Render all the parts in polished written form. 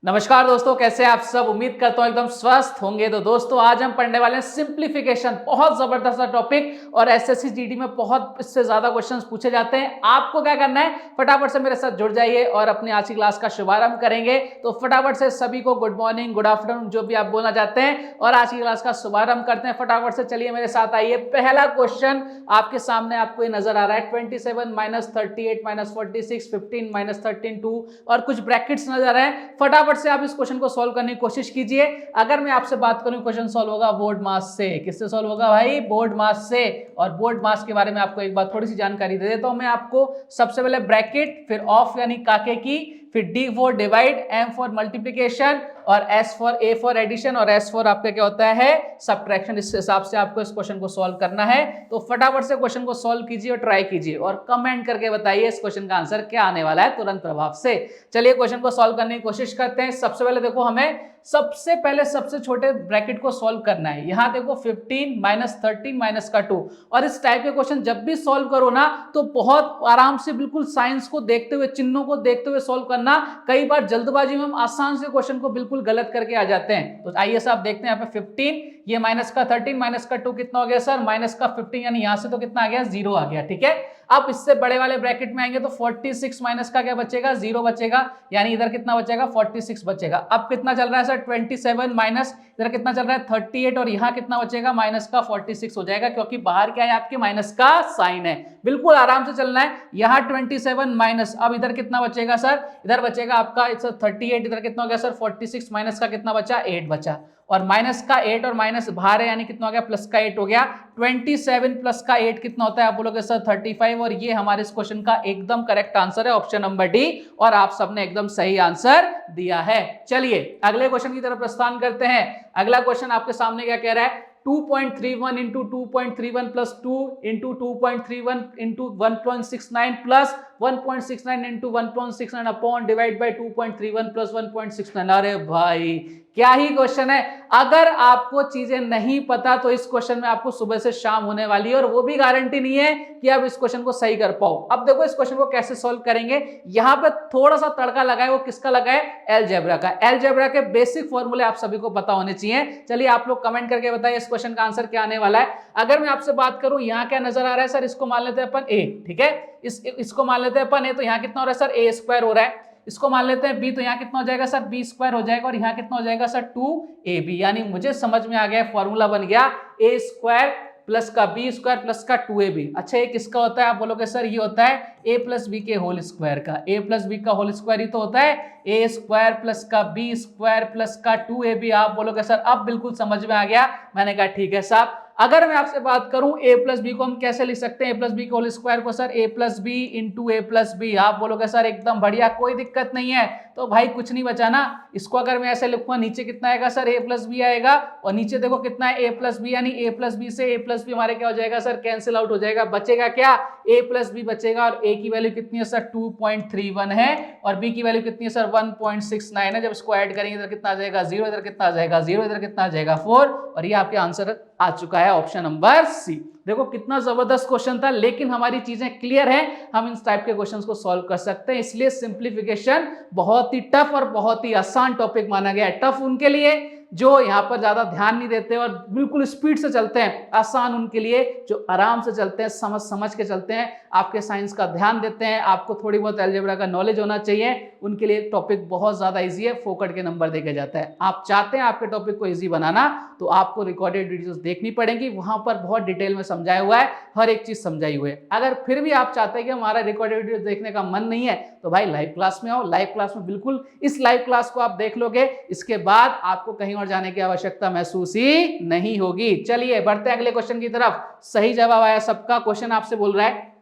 नमस्कार दोस्तों, कैसे आप सब। उम्मीद करता हूं एकदम स्वस्थ होंगे। तो दोस्तों आज हम पढ़ने वाले हैं सिंप्लीफिकेशन। बहुत जबरदस्त टॉपिक और एसएससी जीडी में बहुत इससे ज्यादा क्वेश्चंस पूछे जाते हैं। आपको क्या करना है, फटाफट से मेरे साथ जुड़ जाइए और अपनी आज की क्लास का शुभारंभ करेंगे। तो फटाफट से सभी को गुड मॉर्निंग, गुड आफ्टरनून, जो भी आप बोलना चाहते हैं, और आज की क्लास का शुभारंभ करते हैं। फटाफट से चलिए मेरे साथ आइए। पहला क्वेश्चन आपके सामने आपको ये नजर आ रहा है, 27 माइनस 38 माइनस 46 15 माइनस 13 2 और कुछ ब्रैकेट्स नजर आ रहे हैं। फटाफट से आप इस क्वेश्चन को सॉल्व करने की कोशिश कीजिए। अगर मैं आपसे बात करूं, क्वेश्चन सॉल्व होगा बोर्ड मास से। किससे सॉल्व होगा भाई? बोर्ड मास से। और बोर्ड मास के बारे में आपको एक बार थोड़ी सी जानकारी दे देता हूं मैं आपको। सबसे पहले ब्रैकेट, फिर ऑफ यानी काके की, फिर D for divide, M for multiplication और S for A for addition और एस फॉर आपका क्या होता है? सब्ट्रैक्शन। इस हिसाब से आपको इस क्वेश्चन को सॉल्व करना है। तो फटाफट से क्वेश्चन को सॉल्व कीजिए और ट्राई कीजिए और कमेंट करके बताइए इस क्वेश्चन का आंसर क्या आने वाला है तुरंत प्रभाव से। चलिए क्वेश्चन को सॉल्व करने की कोशिश करते हैं। सबसे पहले देखो, हमें सबसे पहले सबसे छोटे ब्रैकेट को सॉल्व करना है। यहां देखो 15 माइनस 13 माइनस का 2। और इस टाइप के क्वेश्चन जब भी सॉल्व करो ना, तो बहुत आराम से बिल्कुल साइंस को देखते हुए, चिन्हों को देखते हुए सॉल्व करना। कई बार जल्दबाजी में हम आसान से क्वेश्चन को बिल्कुल गलत करके आ जाते हैं। तो आइए साहब देखते हैं। यहाँ पे 15, ये माइनस का 13 माइनस का 2 कितना हो गया सर? माइनस का 15, यानी यहां से तो कितना आ गया? 0 आ गया। ठीक है, अब इससे बड़े वाले ब्रैकेट में आएंगे तो 46 माइनस का क्या बचेगा? 0 बचेगा, यानी इधर कितना बचेगा? 46 बचेगा। अब कितना चल रहा है सर? 27 माइनस इधर कितना चल रहा है? 38, और यहां कितना बचेगा? माइनस का 46 हो जाएगा, क्योंकि बाहर क्या है आपके? माइनस का साइन है। बिल्कुल आराम से चलना है। यहां 27 माइनस, अब इधर कितना बचेगा सर? इधर बचेगा आपका 38, इधर कितना हो गया सर? 46 माइनस का कितना बचा? 8 बचा। और माइनस का 8 और माइनस बाहर है, यानी कितना हो गया? प्लस का 8 हो गया। 27 प्लस का 8 कितना होता है? आप बोलोगे सर 35। और ये हमारे इस क्वेश्चन का एकदम करेक्ट आंसर है, ऑप्शन नंबर डी। और आप सबने एकदम सही आंसर दिया है। चलिए अगले क्वेश्चन की तरफ प्रस्थान करते हैं। अगला क्वेश्चन आपके सामने क्या कह रहा है? 2.31 into 2.31 plus 2 into 2.31 into 1.69 plus 1.69 into 1.69 upon divide by 2.31 plus 1.69। अरे भाई क्या ही क्वेश्चन है। अगर आपको चीजें नहीं पता तो इस क्वेश्चन में आपको सुबह से शाम होने वाली है, और वो भी गारंटी नहीं है कि आप इस क्वेश्चन को सही कर पाओ। अब देखो इस क्वेश्चन को कैसे सॉल्व करेंगे। यहां पे थोड़ा सा तड़का लगाए, वो किसका लगाए? अलजेब्रा का। अलजेब्रा के बेसिक फॉर्मूले आप सभी को पता होने चाहिए। चलिए आप लोग कमेंट करके बताइए इस क्वेश्चन का आंसर क्या आने वाला है। अगर मैं आपसे बात करूं, यहां क्या नजर आ रहा है सर? इसको मान लेते हैं अपन ए। ठीक है, इसको मान लेते हैं अपन ए, तो यहां कितना हो रहा है सर? ए स्क्वायर हो रहा है। इसको मान लेते हैं बी, तो यहाँ कितना हो जाएगा सर? बी स्क्वायर हो जाएगा। और यहाँ कितना हो जाएगा सर? 2ab। यानी मुझे समझ में आ गया, फॉर्मूला बन गया ए स्क्वायर प्लस का बी स्क्वायर प्लस का 2ab। अच्छा ये किसका होता है? आप बोलोगे सर ये होता है ए प्लस बी के होल स्क्वायर का। ए प्लस बी का होल स्क्वायर ही तो होता है ए स्क्वायर प्लस का बी स्क्वायर प्लस का 2ab। आप बोलोगे सर अब बिल्कुल समझ में आ गया। मैंने कहा ठीक है साहब। अगर मैं आपसे बात करूं, ए प्लस बी को हम कैसे लिख सकते हैं? ए प्लस बी के होल स्क्वायर को सर ए प्लस बी इंटू ए प्लस बी। आप बोलोगे सर एकदम बढ़िया, कोई दिक्कत नहीं है। तो भाई कुछ नहीं बचा ना। इसको अगर मैं ऐसे लिखूंगा, नीचे कितना आएगा सर? ए प्लस बी आएगा। और नीचे देखो कितना है? ए प्लस बी, यानी ए प्लस बी से ए प्लस बी हमारे क्या हो जाएगा सर? कैंसिल आउट हो जाएगा। बचेगा क्या? ए प्लस बी बचेगा। और ए की वैल्यू कितनी है सर? 2.31 है। और बी की वैल्यू कितनी है सर? 1.69 है। जब इसको ऐड करेंगे इधर कितना आ जाएगा? 0, इधर कितना आ जाएगा? 0, इधर कितना आ जाएगा? 4। और ये आपके आंसर आ चुका है, ऑप्शन नंबर सी। देखो कितना जबरदस्त क्वेश्चन था, लेकिन हमारी चीजें क्लियर हैं। हम इन टाइप के क्वेश्चंस को सॉल्व कर सकते हैं। इसलिए सिंप्लीफिकेशन बहुत ही टफ और बहुत ही आसान टॉपिक माना गया है। टफ उनके लिए जो यहाँ पर ज्यादा ध्यान नहीं देते और बिल्कुल स्पीड से चलते हैं। आसान उनके लिए जो आराम से चलते हैं, समझ समझ के चलते हैं, आपके साइंस का ध्यान देते हैं, आपको थोड़ी बहुत अलजेब्रा का नॉलेज होना चाहिए। उनके लिए टॉपिक बहुत ज्यादा इजी है, फोकट के नंबर देके जाता है। आप चाहते हैं आपके टॉपिक को इजी बनाना, तो आपको रिकॉर्डेड वीडियोस देखनी पड़ेंगी। वहां पर बहुत डिटेल में समझाया हुआ है, हर एक चीज समझाई हुई है। अगर फिर भी आप चाहते हैं कि हमारा रिकॉर्डेड वीडियो देखने का मन नहीं है, तो भाई लाइव क्लास में आओ। लाइव क्लास में बिल्कुल इस लाइव क्लास को आप देख लोगे, इसके बाद आपको कहीं और जाने की आवश्यकता महसूस ही नहीं होगी। चलिए बढ़ते हैं अगले क्वेश्चन की तरफ। सही जवाब आया सबका। क्वेश्चन आपसे बोल रहा है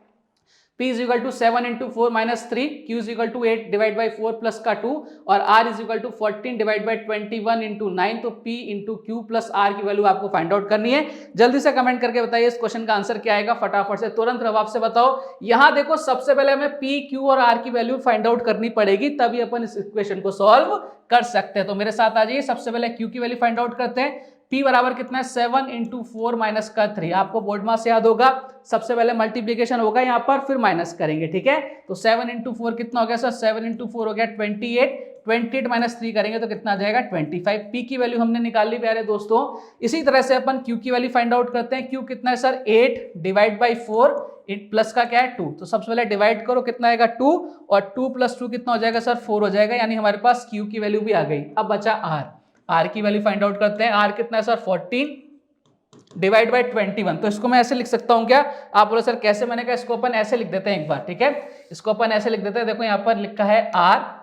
P is equal to 7 into 4 minus 3, Q is equal to 8 divided by 4 plus का 2 और R is equal to 14 divided by 21 into 9। तो P into Q plus R की वैल्यू आपको फाइंड आउट करनी है। जल्दी से कमेंट करके बताइए इस क्वेश्चन का आंसर क्या आएगा। फटाफट से तुरंत जवाब से बताओ। यहां देखो सबसे पहले हमें P, Q और R की वैल्यू फाइंड आउट करनी पड़ेगी, तभी अपन इस इक्वेशन को सॉल्व कर सकते हैं। तो मेरे साथ आ जाइए। सबसे पहले Q की वैल्यू फाइंड आउट करते हैं। P बराबर कितना है? 7 इंटू 4 माइनस का 3। आपको बोर्ड मास याद होगा। सबसे पहले मल्टीप्लीकेशन होगा यहाँ पर, फिर माइनस करेंगे। ठीक है, तो 7 इंटू 4 कितना हो गया सर? 7 इंटू 4 हो गया 28 28 माइनस 3 करेंगे तो कितना आ जाएगा 25। पी की वैल्यू हमने निकाल ली प्यारे दोस्तों। इसी तरह से अपन क्यू की वैल्यू फाइंड आउट करते हैं। क्यू कितना है सर 8 डिवाइड बाई 4, प्लस का क्या है 2, तो सबसे पहले डिवाइड करो कितना आएगा 2, और 2 प्लस 2 कितना हो जाएगा सर 4 हो जाएगा, यानी हमारे पास क्यू की वैल्यू भी आ गई। अब बचा आर की वैल्यू फाइंड आउट करते हैं। आर कितना है सर 14 डिवाइड बाई 21, तो इसको मैं ऐसे लिख सकता हूं क्या? आप बोलो सर कैसे? मैंने कहा इसको अपन ऐसे लिख देते हैं एक बार, ठीक है, इसको अपन ऐसे लिख देते हैं। देखो यहाँ पर लिखा है R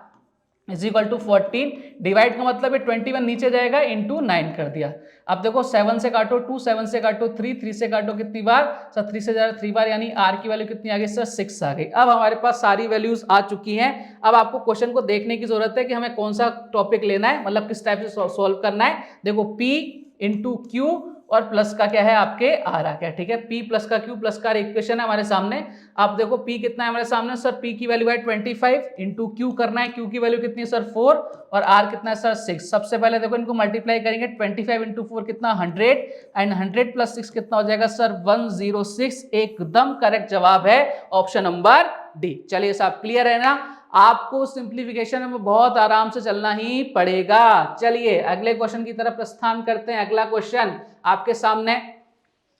is equal to 14, divide का मतलब है 21 नीचे जाएगा इंटू 9 कर दिया। अब देखो 7 से काटो 2, 7 से काटो 3, 3 से काटो कितनी बार सर 3 से ज्यादा 3 बार, यानी आर की वैल्यू कितनी आ गई सर 6 आ गई। अब हमारे पास सारी वैल्यूज आ चुकी हैं। अब आपको क्वेश्चन को देखने की जरूरत है कि हमें कौन सा टॉपिक लेना है, मतलब किस टाइप से सॉल्व करना है। देखो P इंटू क्यू और प्लस का क्या है आपके आर आ गया, ठीक है। P प्लस का Q प्लस का इक्वेशन है हमारे सामने। आप देखो P कितना है हमारे सामने सर, P की वैल्यू है 25 इंटू Q करना है, Q की वैल्यू कितनी है सर 4, और R कितना है सर 6। सबसे पहले देखो इनको मल्टीप्लाई करेंगे, 25 इंटू 4 कितना 100, एंड 100 प्लस 6 कितना हो जाएगा सर 106। एकदम करेक्ट जवाब है ऑप्शन नंबर डी। चलिए साहब क्लियर है ना? आपको सिंप्लीफिकेशन में बहुत आराम से चलना ही पड़ेगा। चलिए अगले क्वेश्चन की तरफ प्रस्थान करते हैं। अगला क्वेश्चन आपके सामने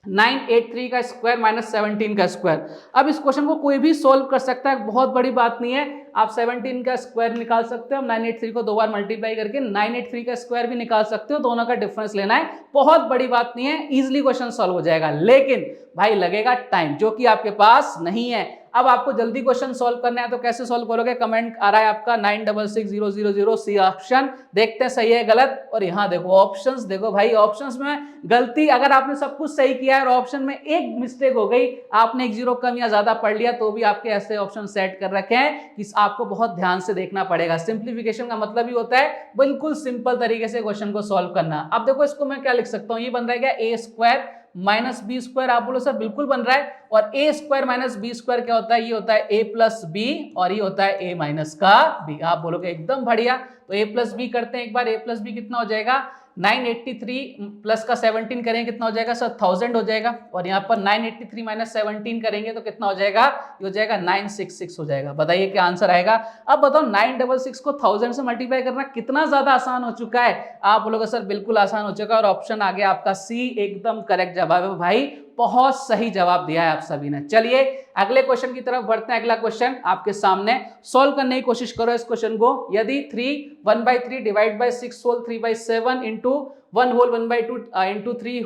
983 का स्क्वायर माइनस 17 का स्क्वायर। अब इस क्वेश्चन को कोई भी सोल्व कर सकता है, बहुत बड़ी बात नहीं है। आप 17 का स्क्वायर निकाल सकते हो, 983 को 2 बार मल्टीप्लाई करके 983 का स्क्वायर भी निकाल सकते हो, दोनों का डिफरेंस लेना है, बहुत बड़ी बात नहीं है, इजीली क्वेश्चन सॉल्व हो जाएगा। लेकिन भाई लगेगा टाइम, जो कि आपके पास नहीं है। अब आपको जल्दी क्वेश्चन सॉल्व करना है तो कैसे सॉल्व करोगे? कमेंट आ रहा है आपका 966000 सी ऑप्शन, देखते हैं सही है गलत। और यहाँ देखो ऑप्शंस, देखो भाई ऑप्शंस में गलती, अगर आपने सब कुछ सही किया है और ऑप्शन में एक मिस्टेक हो गई, आपने एक जीरो कम या ज्यादा पढ़ लिया, तो भी आपके ऐसे ऑप्शन सेट कर रखे हैं कि आपको बहुत ध्यान से देखना पड़ेगा। सिंप्लीफिकेशन का मतलब ही होता है बिल्कुल सिंपल तरीके से क्वेश्चन को सॉल्व करना। अब देखो इसको मैं क्या लिख सकता हूँ, ये बन रहा है ए स्क्वायर माइनस बी स्क्वायर। आप बोलो सर बिल्कुल बन रहा है। और ए स्क्वायर माइनस बी स्क्वायर क्या होता है? ये होता है ए प्लस बी, और ये होता है ए माइनस का बी। आप बोलोगे एकदम बढ़िया। तो ए प्लस बी करते हैं एक बार। ए प्लस बी कितना हो जाएगा? 983 प्लस का 17 करेंगे कितना हो जाएगा सर 1000 हो जाएगा। और यहाँ पर 983 माइनस 17 करेंगे तो कितना हो जाएगा? ये हो जाएगा 966 हो जाएगा। बताइए क्या आंसर आएगा? अब बताओ 966 को 1000 से मल्टीप्लाई करना कितना ज्यादा आसान हो चुका है? आप बोलोगे सर बिल्कुल आसान हो चुका है, और ऑप्शन आ गया आपका सी, एकदम करेक्ट जवाब है भाई, बहुत सही जवाब दिया है आप सभी ने। चलिए अगले क्वेश्चन की तरफ बढ़ते हैं। अगला क्वेश्चन आपके सामने, सॉल्व करने की कोशिश करो इस क्वेश्चन को। यदि 3 1/3 divide by 6 whole 3/7 into 1 whole 1/2 into 3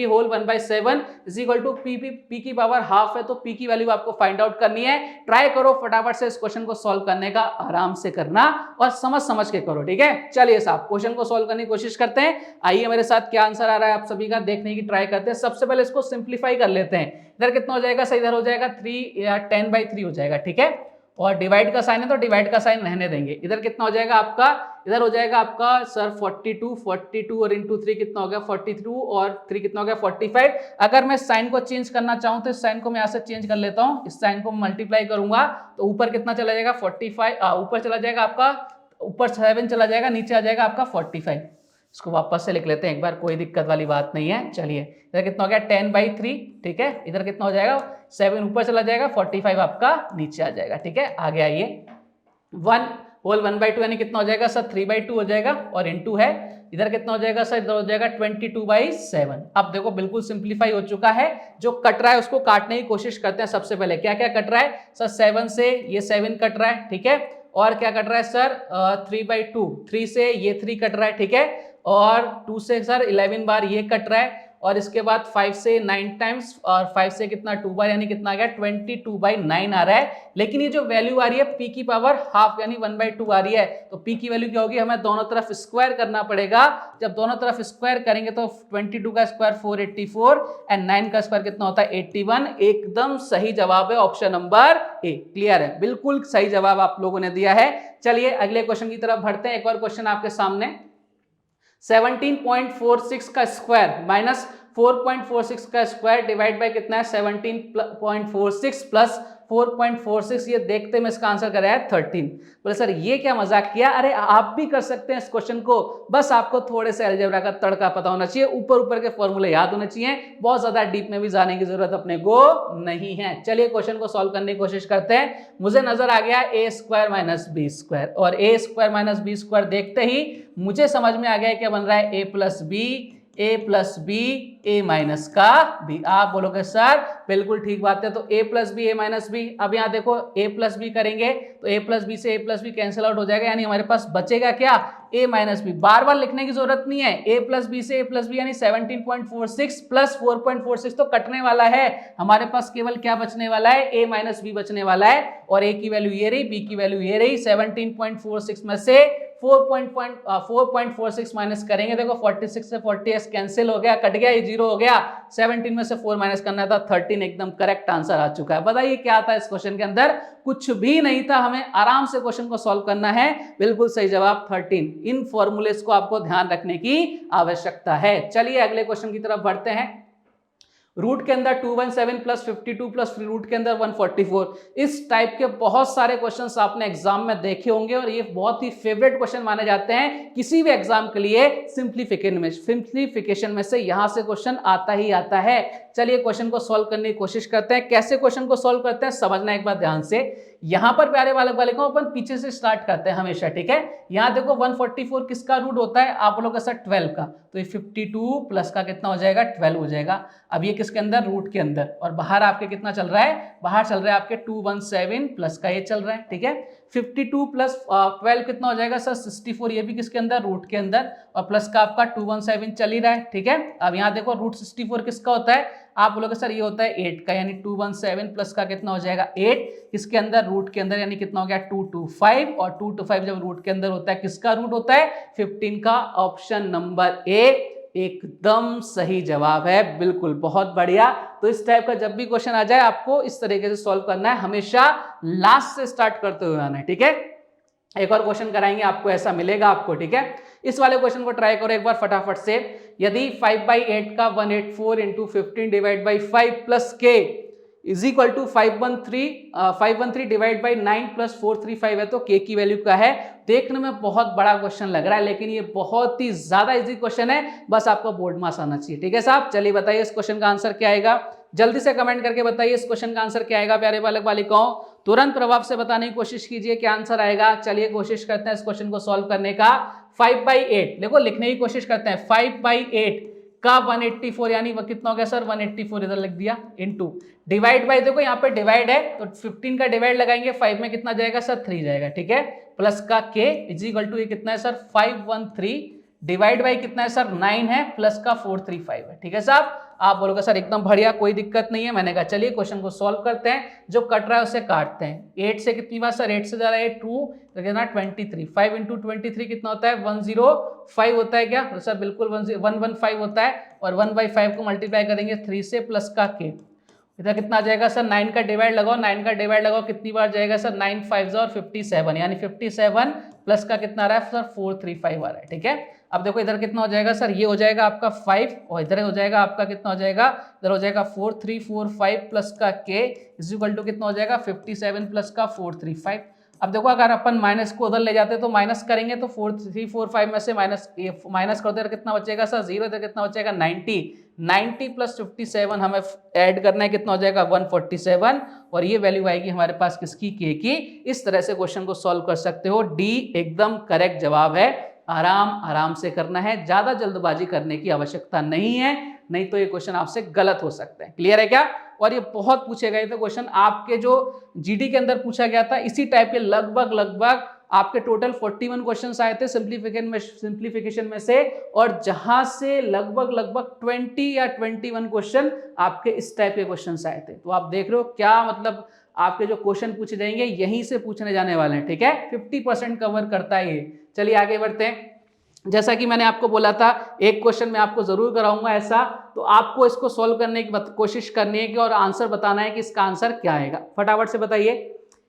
whole 1/7 is equal to P की पावर हाफ है, तो पी की वैल्यू आपको फाइंड आउट करनी है। ट्राई करो फटाफट से इस क्वेश्चन को सॉल्व करने का, आराम से करना और समझ समझ के करो, ठीक है। चलिए साहब क्वेश्चन को सॉल्व करने की कोशिश करते हैं। आइए मेरे साथ क्या आंसर आ रहा है आप सभी का देखने की ट्राई करते हैं। सबसे पहले इसको सिंप्लीफाई कर लेते हैं। इधर कितना हो जाएगा? सही इधर हो जाएगा 3 या 10/3 हो जाएगा, ठीक है। और डिवाइड का साइन है तो डिवाइड का साइन रहने देंगे। इधर कितना हो जाएगा आपका? इधर हो जाएगा आपका सर 42 और इंटू 3 कितना हो गया 42, और 3 कितना हो गया 45। अगर मैं साइन को चेंज करना चाहूं तो इस साइन को मैं यहाँ से चेंज कर लेता हूं। इस साइन को मल्टीप्लाई करूंगा तो ऊपर कितना चला जाएगा 45, ऊपर चला जाएगा आपका, ऊपर 7 चला जाएगा, नीचे आ जाएगा आपका 45। इसको वापस से लिख लेते हैं एक बार, कोई दिक्कत वाली बात नहीं है। चलिए इधर कितना हो गया 10/3, ठीक है। इधर कितना हो जाएगा 7 ऊपर चला जाएगा, 45 आपका नीचे आ जाएगा, ठीक है। आगे आइए 1 होल 1/2 यानी कितना हो जाएगा सर 3/2 हो जाएगा, और इंटू है इधर कितना हो जाएगा सर, इधर हो जाएगा 22/7। अब देखो बिल्कुल सिंप्लीफाई हो चुका है। जो कट रहा है उसको काटने की कोशिश करते हैं। सबसे पहले क्या क्या कट रहा है सर? 7 से ये 7 कट रहा है, ठीक है। और क्या कट रहा है सर 3/2, 3 से ये 3 कट रहा है, ठीक है। और 2 से सर 11 बार ये कट रहा है, और इसके बाद 5 से 9 टाइम्स, और 5 से कितना 2 बार, यानी कितना आ गया 22/9 आ रहा है। लेकिन ये जो वैल्यू आ रही है p की पावर हाफ यानी 1/2 आ रही है, तो p की वैल्यू क्या होगी? हमें दोनों तरफ स्क्वायर करना पड़ेगा। जब दोनों तरफ स्क्वायर करेंगे तो 22 का स्क्वायर 484 एंड 9 का स्क्वायर कितना होता है 81। एकदम सही जवाब है ऑप्शन नंबर ए। क्लियर है? बिल्कुल सही जवाब आप लोगों ने दिया है। चलिए अगले क्वेश्चन की तरफ बढ़ते हैं। एक और क्वेश्चन आपके सामने, 17.46 का स्क्वायर माइनस 4.46 का स्क्वायर डिवाइड बाय कितना है 17.46 प्लस 4.46, ये देखते में इसका आंसर कराया है 13। बोले सर ये क्या मजाक किया? अरे आप भी कर सकते हैं इस क्वेश्चन को, बस आपको थोड़े से अलजेब्रा का तड़का पता होना चाहिए, ऊपर ऊपर के फॉर्मूले याद होने चाहिए, बहुत ज्यादा डीप में भी जाने की जरूरत अपने को नहीं है। चलिए क्वेश्चन को सॉल्व करने की कोशिश करते हैं। मुझे नजर आ गया a square minus B square, और a square minus B square देखते ही मुझे समझ में आ गया क्या बन रहा है, a plus B A minus का बी। आप बोलोगे सर बिल्कुल ठीक बात है, तो a plus B A minus B. अब यहाँ देखो a प्लस बी करेंगे तो a प्लस बी से a plus B cancel out हो जाएगा, यानी हमारे पास बचेगा क्या, a माइनस बी। बार बार लिखने की जरूरत नहीं है, a प्लस बी से a प्लस बी यानी 17.46 प्लस 4.46 तो कटने वाला है, हमारे पास केवल क्या बचने वाला है, a माइनस बी बचने वाला है, और a की वैल्यू ये रही, b की वैल्यू ये रही। 17.46 में से 4.46 माइनस करेंगे, देखो 46 से 40 कैंसिल हो गया, कट गया, ये 0 हो गया। 17 में से 4 माइनस करना था, 13 एकदम करेक्ट आंसर आ चुका है। बताइए क्या था इस क्वेश्चन के अंदर, कुछ भी नहीं था, हमें आराम से क्वेश्चन को सॉल्व करना है। बिल्कुल सही जवाब 13। इन फॉर्मूलेस को आपको ध्यान रखने की आवश्यकता है। चलिए अगले क्वेश्चन की तरफ बढ़ते हैं। रूट के अंदर 217 प्लस 52 प्लस रूट के अंदर 144, इस टाइप के बहुत सारे क्वेश्चंस आपने एग्जाम में देखे होंगे, और ये बहुत ही फेवरेट क्वेश्चन माने जाते हैं किसी भी एग्जाम के लिए। सिंप्लीफिकेशन में से यहां से क्वेश्चन आता ही आता है। चलिए क्वेश्चन को सॉल्व करने की कोशिश करते हैं। कैसे क्वेश्चन को सॉल्व करते हैं समझना एक बार ध्यान से। यहां पर प्यारे बालकों अपन पीछे से स्टार्ट करते हैं हमेशा, ठीक है। यहां देखो 144 किसका रूट होता है, आप लोगों का सर 12 का, तो ये 52 प्लस का कितना हो जाएगा, 12 हो जाएगा। अब ये किसके अंदर, रूट के अंदर, और बाहर आपके कितना चल रहा है, बाहर चल रहा है आपके 217 प्लस का ये चल रहा है, ठीक है। 52 प्लस 12 कितना हो जाएगा सर 64, ये भी किसके अंदर, रूट के अंदर, और प्लस का आपका 217 चल ही रहा है, ठीक है। अब यहाँ देखो रूट 64 किसका होता है, आप बोलोगे सर ये होता है 8 का, यानी 217 प्लस का कितना हो जाएगा 8, किसके अंदर, रूट के अंदर, यानी कितना हो गया 225, और 225 जब रूट के अंदर होता है किसका रूट होता है 15 का। ऑप्शन नंबर ए एकदम सही जवाब है, बिल्कुल बहुत बढ़िया। तो इस टाइप का जब भी क्वेश्चन आ जाए आपको इस तरीके से सॉल्व करना है, हमेशा लास्ट से स्टार्ट करते हुए आना है, ठीक है। एक और क्वेश्चन कराएंगे आपको, ऐसा मिलेगा आपको, ठीक है। इस वाले क्वेश्चन को ट्राई करो एक बार फटाफट से। यदि 5/8 का 184 into 15 divide by 5 plus K is equal to 513 divide by 9 plus 435 है, तो के की वैल्यू क्या है। देखने में बहुत बड़ा क्वेश्चन लग रहा है, लेकिन ये बहुत ही ज्यादा इजी क्वेश्चन है, बस आपको बोर्ड मार्क्स आना चाहिए, ठीक है साहब। चलिए बताइए इस क्वेश्चन का आंसर क्या आएगा, जल्दी से कमेंट करके बताइए इस क्वेश्चन का आंसर क्या आएगा प्यारे बालक बालिकाओं। तुरंत प्रभाव से बताने की कोशिश कीजिए क्या आंसर आएगा। चलिए कोशिश करते हैं इस क्वेश्चन को सॉल्व करने का। 5/8 देखो लिखने की कोशिश करते हैं, 5/8 का 184 यानी वह कितना हो गया सर 184, इधर लिख दिया, इनटू डिवाइड बाय, देखो यहाँ पे डिवाइड है तो 15 का डिवाइड लगाएंगे, 5 में कितना जाएगा सर 3 जाएगा, ठीक है। प्लस का के इज इक्वल टू ये कितना है सर 513 डिवाइड बाय कितना है सर 9 है, प्लस का 435 है, ठीक है साहब। आप बोलोगे सर एकदम बढ़िया, कोई दिक्कत नहीं है। मैंने कहा चलिए क्वेश्चन को सॉल्व करते हैं, जो कट रहा है उसे काटते हैं। 8 से कितनी बार सर, 8 से जा रहा है 2 तो कितना 23, 5 इंटू 23 कितना होता है 105 होता है क्या, तो सर बिल्कुल 115 होता है, और 1/5 को मल्टीप्लाई करेंगे 3 से, प्लस का के इधर कितना आ जाएगा सर 9 का डिवाइड लगाओ, 9 का डिवाइड लगाओ कितनी बार जाएगा सर 9 5 और 57, यानी 57 प्लस का कितना आ रहा है सर 435 आ रहा है, ठीक है। अब देखो इधर कितना हो जाएगा सर, ये हो जाएगा आपका 5 और इधर हो जाएगा आपका कितना हो जाएगा, इधर हो जाएगा 4345 प्लस का के इज इक्वल टू कितना हो जाएगा 57 प्लस का 435। अब देखो अगर अपन माइनस को उधर ले जाते तो माइनस करेंगे तो 4345 में से माइनस कर दे कितना बचेगा सर 0, इधर कितना बचेगा 90 प्लस 57 हमें ऐड करना है, कितना हो जाएगा 147, और ये वैल्यू आएगी हमारे पास किसकी, के की। इस तरह से क्वेश्चन को सॉल्व कर सकते हो। डी एकदम करेक्ट जवाब है, आराम से करना है, ज्यादा जल्दबाजी करने की आवश्यकता नहीं है, नहीं तो ये क्वेश्चन आपसे गलत हो सकते हैं। क्लियर है क्या। और ये बहुत पूछे गए थे क्वेश्चन, आपके जो जीडी के अंदर पूछा गया था इसी टाइप के लगभग आपके टोटल 41 क्वेश्चंस आए थे सिंप्लीफिकेशन में से, और जहां से लगभग 20 या 21 क्वेश्चन आपके इस टाइप के क्वेश्चंस आए थे। तो आप देख रहे हो क्या मतलब आपके जो क्वेश्चन पूछे जाएंगे यहीं से पूछने जाने वाले हैं, ठीक है। 50% कवर करता है ये। चलिए आगे बढ़ते हैं। जैसा कि मैंने आपको बोला था एक क्वेश्चन मैं आपको जरूर कराऊंगा ऐसा, तो आपको इसको सॉल्व करने की कोशिश करनी है कि और आंसर बताना है कि इसका आंसर क्या आएगा। फटाफट से बताइए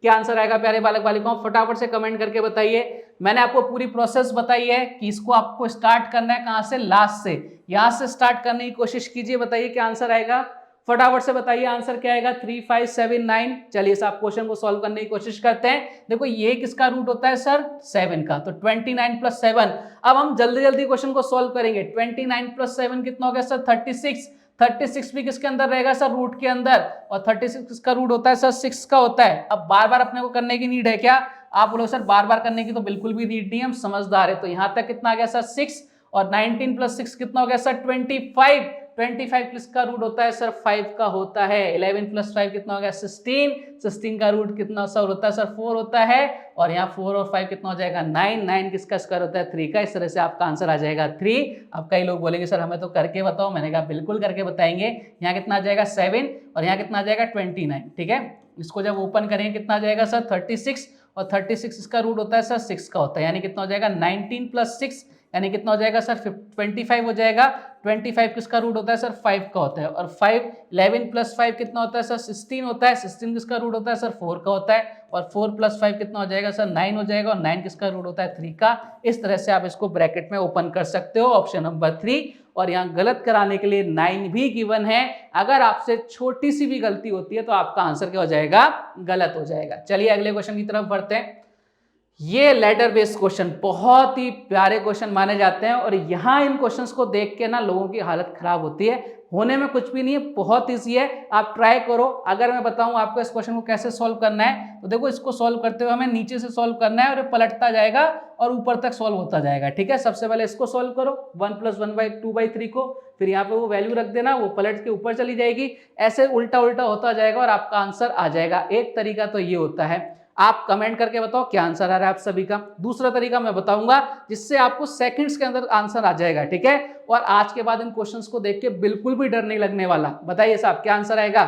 क्या आंसर आएगा प्यारे बालक बालिकाओं, फटाफट से कमेंट करके बताइए। मैंने आपको पूरी प्रोसेस बताई है कि इसको आपको स्टार्ट करना है कहां से, लास्ट से। यहां से स्टार्ट करने की कोशिश कीजिए, बताइए क्या आंसर आएगा। फटाफट से बताइए आंसर क्या आएगा 3579। चलिए इस आप क्वेश्चन को सॉल्व करने की कोशिश करते हैं। देखो ये किसका रूट होता है सर 7 का, तो 29 प्लस 7। अब हम जल्दी जल्दी क्वेश्चन को सॉल्व करेंगे। 29 प्लस 7 कितना हो गया सर 36। 36 भी किसके अंदर रहेगा सर रूट के अंदर, और 36 किसका रूट होता है सर 6 का होता है। अब बार बार अपने को करने की नीड है क्या? आप बोलो सर बार बार करने की तो बिल्कुल भी नीड नहीं है, हम समझदार है। तो यहां तक कितना आ गया सर 6, और 19 प्लस 6 कितना हो गया सर 25। 25 किसका रूट होता है सर 5 का होता है। 11 प्लस 5 कितना हो गया 16। 16 का रूट कितना सर होता है सर 4 होता है, और यहाँ 4 और 5 कितना हो जाएगा 9। 9 किसका स्क्वायर होता है 3 का। इस तरह से आपका आंसर आ जाएगा 3। अब कई लोग बोलेंगे सर हमें तो करके बताओ, मैंने कहा बिल्कुल करके बताएंगे। यहाँ कितना आ जाएगा 7, और यहाँ कितना आ जाएगा 29। ठीक है, इसको जब ओपन करेंगे कितना आ जाएगा सर 36, और 36 इसका रूट होता है सर 6 का होता है, यानी कितना हो जाएगा 19 प्लस 6 यानी कितना हो जाएगा सर 25 हो जाएगा। 25 किसका रूट होता है सर 5 का होता है, और 11 प्लस 5 कितना होता है सर 16 होता है। 16 किसका रूट होता है सर 4 का होता है, और 4 प्लस 5 कितना हो जाएगा सर 9 हो जाएगा, और 9 किसका रूट होता है 3 का। इस तरह से आप इसको ब्रैकेट में ओपन कर सकते हो, ऑप्शन नंबर 3। और यहाँ गलत कराने के लिए 9 भी गिवन है। अगर आपसे छोटी सी भी गलती होती है तो आपका आंसर क्या हो जाएगा गलत हो जाएगा। चलिए अगले क्वेश्चन की तरफ बढ़ते हैं। ये लेटर बेस्ड क्वेश्चन बहुत ही प्यारे क्वेश्चन माने जाते हैं, और यहाँ इन क्वेश्चंस को देख के ना लोगों की हालत खराब होती है। होने में कुछ भी नहीं है, बहुत ईजी है, आप ट्राई करो। अगर मैं बताऊं आपको इस क्वेश्चन को कैसे सॉल्व करना है, तो देखो इसको सॉल्व करते हुए हमें नीचे से सॉल्व करना है, और ये पलटता जाएगा और ऊपर तक सॉल्व होता जाएगा। ठीक है, सबसे पहले इसको सॉल्व करो 1 + 1/2/3 को, फिर यहाँ पे वो वैल्यू रख देना, वो पलट के ऊपर चली जाएगी। ऐसे उल्टा उल्टा होता जाएगा और आपका आंसर आ जाएगा। एक तरीका तो ये होता है। आप कमेंट करके बताओ क्या आंसर आ रहा है आप सभी का। दूसरा तरीका मैं बताऊंगा जिससे आपको सेकंड्स के अंदर आंसर आ जाएगा। ठीक है, और आज के बाद इन क्वेश्चंस को देख के बिल्कुल भी डर नहीं लगने वाला। बताइए साहब क्या आंसर आएगा।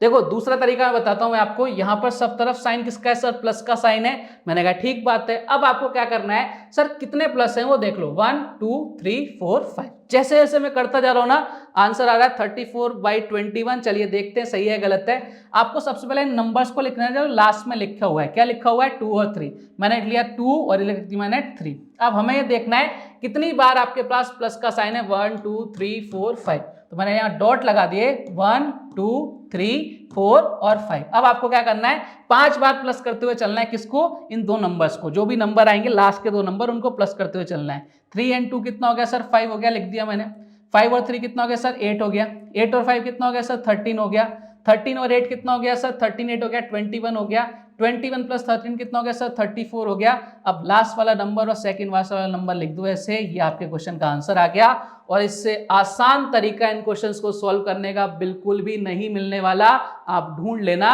देखो दूसरा तरीका मैं बताता हूं मैं आपको। यहां पर सब तरफ साइन किसका है सर प्लस का साइन है। मैंने कहा ठीक बात है। अब आपको क्या करना है सर कितने प्लस हैं वो देख लो 1 2 3 4 5। जैसे जैसे मैं करता जा रहा हूं ना आंसर आ रहा है 34/21। चलिए देखते हैं सही है गलत है। आपको सबसे पहले इन नंबर्स को लिखना है जो लास्ट में लिखा हुआ है। क्या लिखा हुआ है 2 और 3। मैंने लिख लिया 2 और लिख दी मैंने 3। अब हमें ये देखना है कितनी बार आपके पास प्लस का साइन है 1 2 3 4 5। तो मैंने यहाँ डॉट लगा दिए 1 2 3 4 और 5। अब आपको क्या करना है 5 बार प्लस करते हुए चलना है। किसको इन दो नंबर्स को, जो भी नंबर आएंगे लास्ट के दो नंबर उनको प्लस करते हुए चलना है। 3 और 2 कितना हो गया सर 5 हो गया, लिख दिया मैंने। 5 और 3 कितना हो गया सर 8 हो गया। 8 और 5 कितना हो गया सर 13 हो गया। 13 और 8 कितना हो गया सर 13 8 हो गया 21 हो गया। 21 प्लस 13 कितना हो गया सर 34 हो गया। अब लास्ट वाला नंबर और सेकंड वाला नंबर लिख दो ऐसे, ये आपके क्वेश्चन का आंसर आ गया। और इससे आसान तरीका इन क्वेश्चंस को सॉल्व करने का बिल्कुल भी नहीं मिलने वाला। आप ढूंढ लेना,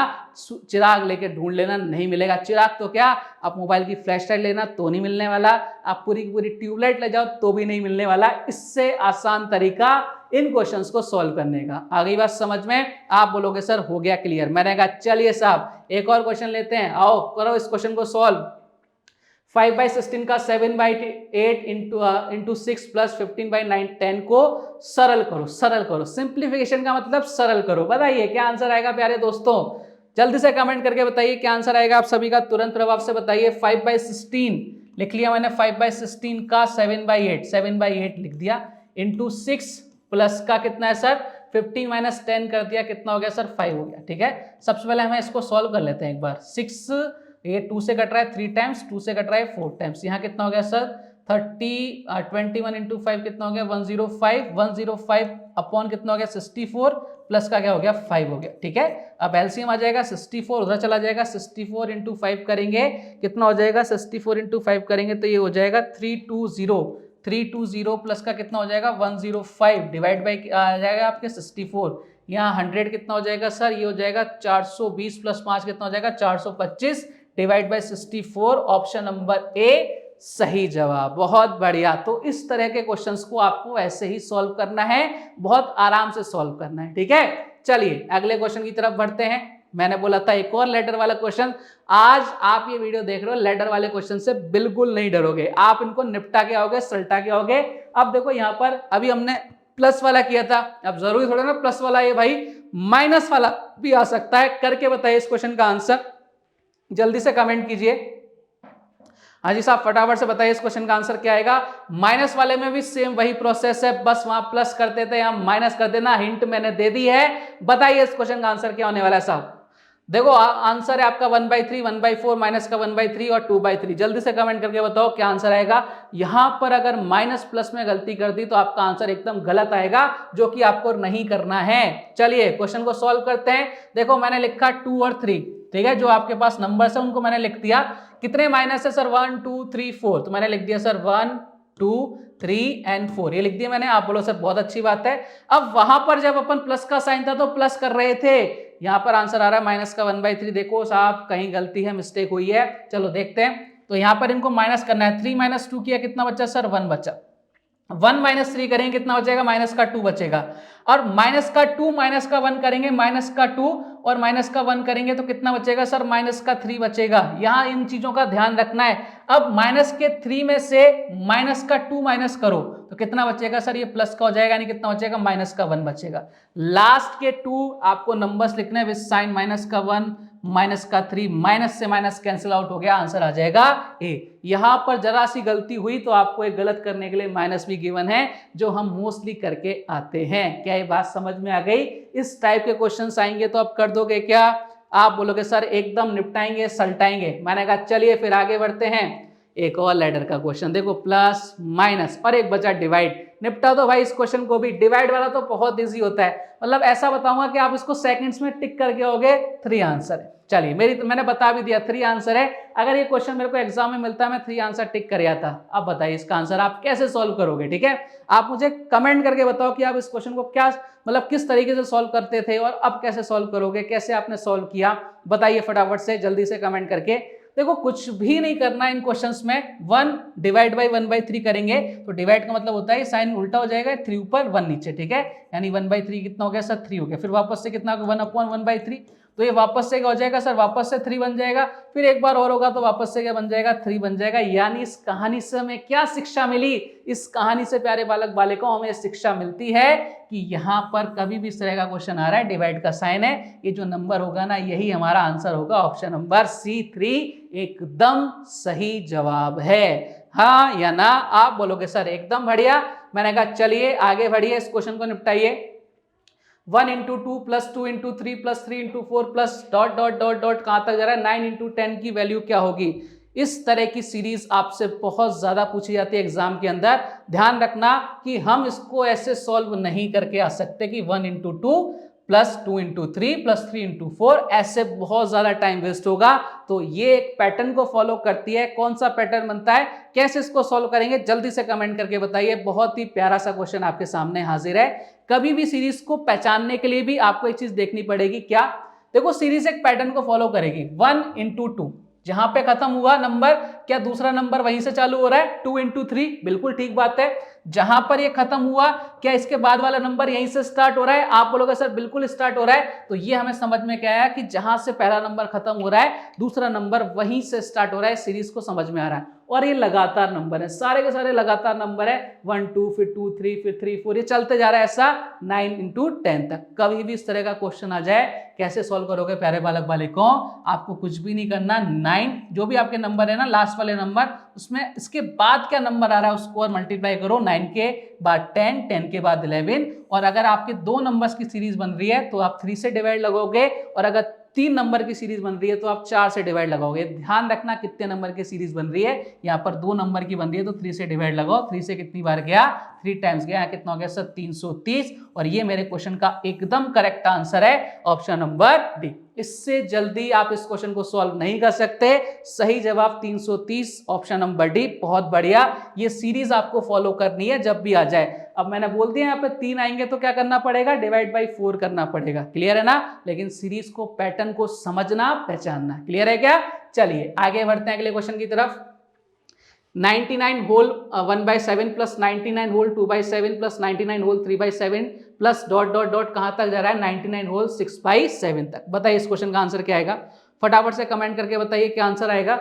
चिराग लेके ढूंढ लेना, नहीं मिलेगा। चिराग तो क्या, आप मोबाइल की फ्लैश लाइट लेना तो नहीं मिलने वाला, आप पूरी की पूरी ट्यूबलाइट ले जाओ तो भी नहीं मिलने वाला। इससे आसान तरीका इन क्वेश्चंस को सॉल्व करने का। आ गई बात समझ में। आप बोलोगे सर हो गया क्लियर। मैंने कहा चलिए साहब एक और क्वेश्चन लेते हैं, आओ करो इस क्वेश्चन को सॉल्व। 5/16 का 7/8 इंटू 6 प्लस 15/9 10 को सरल करो। सरल करो, सिंप्लीफिकेशन का मतलब सरल करो। बताइए क्या आंसर आएगा प्यारे दोस्तों, जल्दी से कमेंट करके बताइए क्या आंसर आएगा आप सभी का। तुरंत प्रभाव से बताइए। 5/16 लिख लिया मैंने, 5/16 का 7/8 लिख दिया इंटू 6 प्लस का कितना है सर 15 - 10 कर दिया, कितना हो गया सर 5 हो गया। ठीक है, सबसे पहले हमें इसको सॉल्व कर लेते हैं एक बार। 6 ये 2 से कट रहा है 3 टाइम्स, 2 से कट रहा है 4 टाइम्स। यहाँ कितना हो गया सर 21 इंटू 5 कितना हो गया 105। 105 अपॉन कितना हो गया 64 प्लस का क्या हो गया 5 हो गया। ठीक है, अब एलसीएम आ जाएगा 64 उधर चला जाएगा। 64 इंटू 5 करेंगे कितना हो जाएगा 64 इंटू 5 करेंगे तो ये हो जाएगा 320 प्लस का कितना हो जाएगा 105 डिवाइड बाई आ जाएगा आपके 64। यहाँ 100 कितना हो जाएगा सर, ये हो जाएगा 420 प्लस 5 कितना हो जाएगा 425 divide by 64। Option number A सही जवाब। बहुत बढ़िया। तो इस तरह के क्वेश्चंस को आपको ऐसे ही सॉल्व करना है, बहुत आराम से सॉल्व करना है। ठीक है, चलिए अगले क्वेश्चन की तरफ बढ़ते हैं। मैंने बोला था एक और लेटर वाला क्वेश्चन। आज आप ये वीडियो देख रहे हो, लेटर वाले क्वेश्चन से बिल्कुल नहीं डरोगे, आप इनको निपटा के आओगे, सलटा के आओगे। अब देखो यहाँ पर अभी हमने प्लस वाला किया था, अब जरूरी थोड़ा ना प्लस वाला ये भाई माइनस वाला भी आ सकता है। करके बताइए इस क्वेश्चन का आंसर, जल्दी से कमेंट कीजिए। हाँ जी साहब, फटाफट से बताइए इस क्वेश्चन का आंसर क्या आएगा। माइनस वाले में भी सेम वही प्रोसेस है, बस वहां प्लस करते थे, यहां माइनस कर देना, हिंट मैंने दे दी है। बताइए इस क्वेश्चन का आंसर क्या होने वाला है साहब। देखो आंसर है आपका 1/3, 1/4, माइनस का 1/3 और 2/3। जल्दी से कमेंट करके बताओ क्या आंसर आएगा। यहां पर अगर माइनस प्लस में गलती कर दी तो आपका आंसर एकदम गलत आएगा, जो कि आपको नहीं करना है। चलिए क्वेश्चन को सॉल्व करते हैं। देखो मैंने लिखा 2 और 3, ठीक है, जो आपके पास नंबर्स है उनको मैंने लिख दिया। कितने माइनस है सर, 1 2 3 4, तो मैंने लिख दिया सर 1 2 3 एंड 4, ये लिख दिया मैंने। आप बोलो सर बहुत अच्छी बात है। अब वहां पर जब अपन प्लस का साइन था तो प्लस कर रहे थे, यहां पर आंसर आ रहा है माइनस का 1/3। देखो साहब कहीं गलती है, मिस्टेक हुई है, चलो देखते हैं। तो यहां पर इनको माइनस करना है, 3 - 2 किया, कितना बचा सर 1 बचा। 1 - 3 करेंगे कितना बचेगा, माइनस का 2 बचेगा। और माइनस का 2 माइनस का 1 करेंगे, माइनस का 2 और माइनस का 1 करेंगे तो कितना बचेगा सर, माइनस का 3 बचेगा। यहां इन चीजों का ध्यान रखना है। अब माइनस के 3 में से माइनस का 2 माइनस करो तो कितना बचेगा सर, ये प्लस का हो जाएगा, यानी कितना बचेगा, माइनस का 1 बचेगा। लास्ट के 2 आपको नंबर्स लिखने हैं विद साइन, माइनस का 1 माइनस का 3, माइनस से माइनस कैंसिल आउट हो गया, आंसर आ जाएगा ए। यहां पर जरा सी गलती हुई तो आपको एक गलत करने के लिए माइनस भी गिवन है, जो हम मोस्टली करके आते हैं। क्या ये बात समझ में आ गई। इस टाइप के क्वेश्चंस आएंगे तो आप कर दोगे क्या, आप बोलोगे सर एकदम निपटाएंगे सलटाएंगे। मैंने कहा चलिए फिर आगे बढ़ते हैं। एक और लैडर का क्वेश्चन देखो, प्लस माइनस और एक बचा डिवाइड। निपटा दो भाई इस क्वेश्चन को भी। डिवाइड वाला तो बहुत इजी होता है, मतलब ऐसा बताऊंगा कि आप इसको सेकंड्स में टिक करके होगे 3 आंसर है। चलिए मैंने बता भी दिया 3 आंसर है। अगर ये क्वेश्चन मेरे को एग्जाम में मिलता है मैं 3 आंसर टिक कर आता। अब बताइए इसका आंसर आप कैसे सॉल्व करोगे। ठीक है, आप मुझे कमेंट करके बताओ कि आप इस क्वेश्चन को क्या मतलब किस तरीके से सॉल्व करते थे और अब कैसे सॉल्व करोगे, कैसे आपने सॉल्व किया, बताइए फटाफट से जल्दी से कमेंट करके। देखो कुछ भी नहीं करना इन क्वेश्चंस में। 1 डिवाइड बाई 1/3 करेंगे तो डिवाइड का मतलब होता है साइन उल्टा हो जाएगा, 3 ऊपर 1 नीचे, ठीक है, यानी 1/3 कितना हो गया सर, 3 हो गया। फिर वापस से कितना 1/1/3, तो ये वापस से क्या हो जाएगा सर, वापस से 3 बन जाएगा। फिर एक बार और होगा तो वापस से क्या बन जाएगा, 3 बन जाएगा। यानी इस कहानी से हमें क्या शिक्षा मिली, इस कहानी से प्यारे बालक बालिकाओं हमें शिक्षा मिलती है कि यहाँ पर कभी भी इस तरह का क्वेश्चन आ रहा है, डिवाइड का साइन है, ये जो नंबर होगा ना यही हमारा आंसर होगा। ऑप्शन नंबर C3 एकदम सही जवाब है। हाँ या ना, आप बोलोगे सर एकदम बढ़िया। मैंने कहा चलिए आगे बढ़िए, इस क्वेश्चन को निपटाइए। 1 × 2 + 2 × 3 + 3 × 4 plus dot dot dot dot कहां तक जा रहा है, 9 × 10 की वैल्यू क्या होगी। इस तरह की सीरीज आपसे बहुत ज्यादा पूछी जाती है एग्जाम के अंदर। ध्यान रखना कि हम इसको ऐसे सॉल्व नहीं करके आ सकते कि 1 × 2 + 2 × 3 + 3 × 4, ऐसे बहुत ज्यादा टाइम वेस्ट होगा। तो ये एक पैटर्न को फॉलो करती है। कौन सा पैटर्न बनता है, कैसे इसको सॉल्व करेंगे, जल्दी से कमेंट करके बताइए। बहुत ही प्यारा सा क्वेश्चन आपके सामने हाजिर है। कभी भी सीरीज को पहचानने के लिए भी आपको एक चीज देखनी पड़ेगी, क्या, देखो सीरीज एक पैटर्न को फॉलो करेगी। 1 × 2 जहां पे खत्म हुआ नंबर, क्या दूसरा नंबर वहीं से चालू हो रहा है, 2 × 3, बिल्कुल ठीक बात है। जहां पर ये खत्म हुआ क्या इसके बाद वाला नंबर यहीं से स्टार्ट हो रहा है, आप बोलोगे सर बिल्कुल स्टार्ट हो रहा है। तो ये हमें समझ में क्या आया कि जहां से पहला नंबर खत्म हो रहा है दूसरा नंबर वहीं से स्टार्ट हो रहा है, सीरीज को समझ में आ रहा है। और ये लगातार नंबर है, सारे के सारे लगातार नंबर है, 1 2 फिर 2 3 फिर 3 4, ये चलते जा रहा है ऐसा 9 × 10 तक। कभी भी इस तरह का क्वेश्चन आ जाए कैसे सॉल्व करोगे प्यारे बालक बालिकों, आपको कुछ भी नहीं करना। 9 जो भी आपके नंबर है ना, लास्ट वाले नंबर, उसमें इसके बाद क्या नंबर आ रहा है उसको और मल्टीप्लाई करो। 9 के बाद 10, 10 के बाद 11, और अगर आपके 2 नंबर्स की सीरीज बन रही है तो आप 3 से डिवाइड लगोगे, और अगर 3 नंबर की सीरीज बन रही है तो आप 4 से डिवाइड लगाओगे। ध्यान रखना कितने नंबर की सीरीज बन रही है, यहाँ पर 2 नंबर की बन रही है तो 3 से डिवाइड लगाओ। 3 से कितनी बार गया, 3 टाइम्स गया, कितना हो गया सर 330। और ये मेरे क्वेश्चन का एकदम करेक्ट आंसर है, ऑप्शन नंबर डी। इससे जल्दी आप इस क्वेश्चन को सॉल्व नहीं कर सकते। सही जवाब 330, ऑप्शन नंबर डी, बहुत बढ़िया। ये सीरीज आपको फॉलो करनी है जब भी आ जाए। अब मैंने बोल दिया यहाँ पे 3 आएंगे तो क्या करना पड़ेगा, डिवाइड बाई 4 करना पड़ेगा, क्लियर है ना। लेकिन सीरीज को, पैटर्न को समझना, पहचानना, क्लियर है क्या। चलिए आगे बढ़ते हैं अगले क्वेश्चन की तरफ। 99 whole 1/7 + 99 whole 2/7 + 99 whole 3/7 plus dot dot dot कहां तक जा रहा है, 99 होल 6/7 तक। बताइए इस क्वेश्चन का आंसर क्या आएगा, फटाफट से कमेंट करके बताइए क्या आंसर आएगा।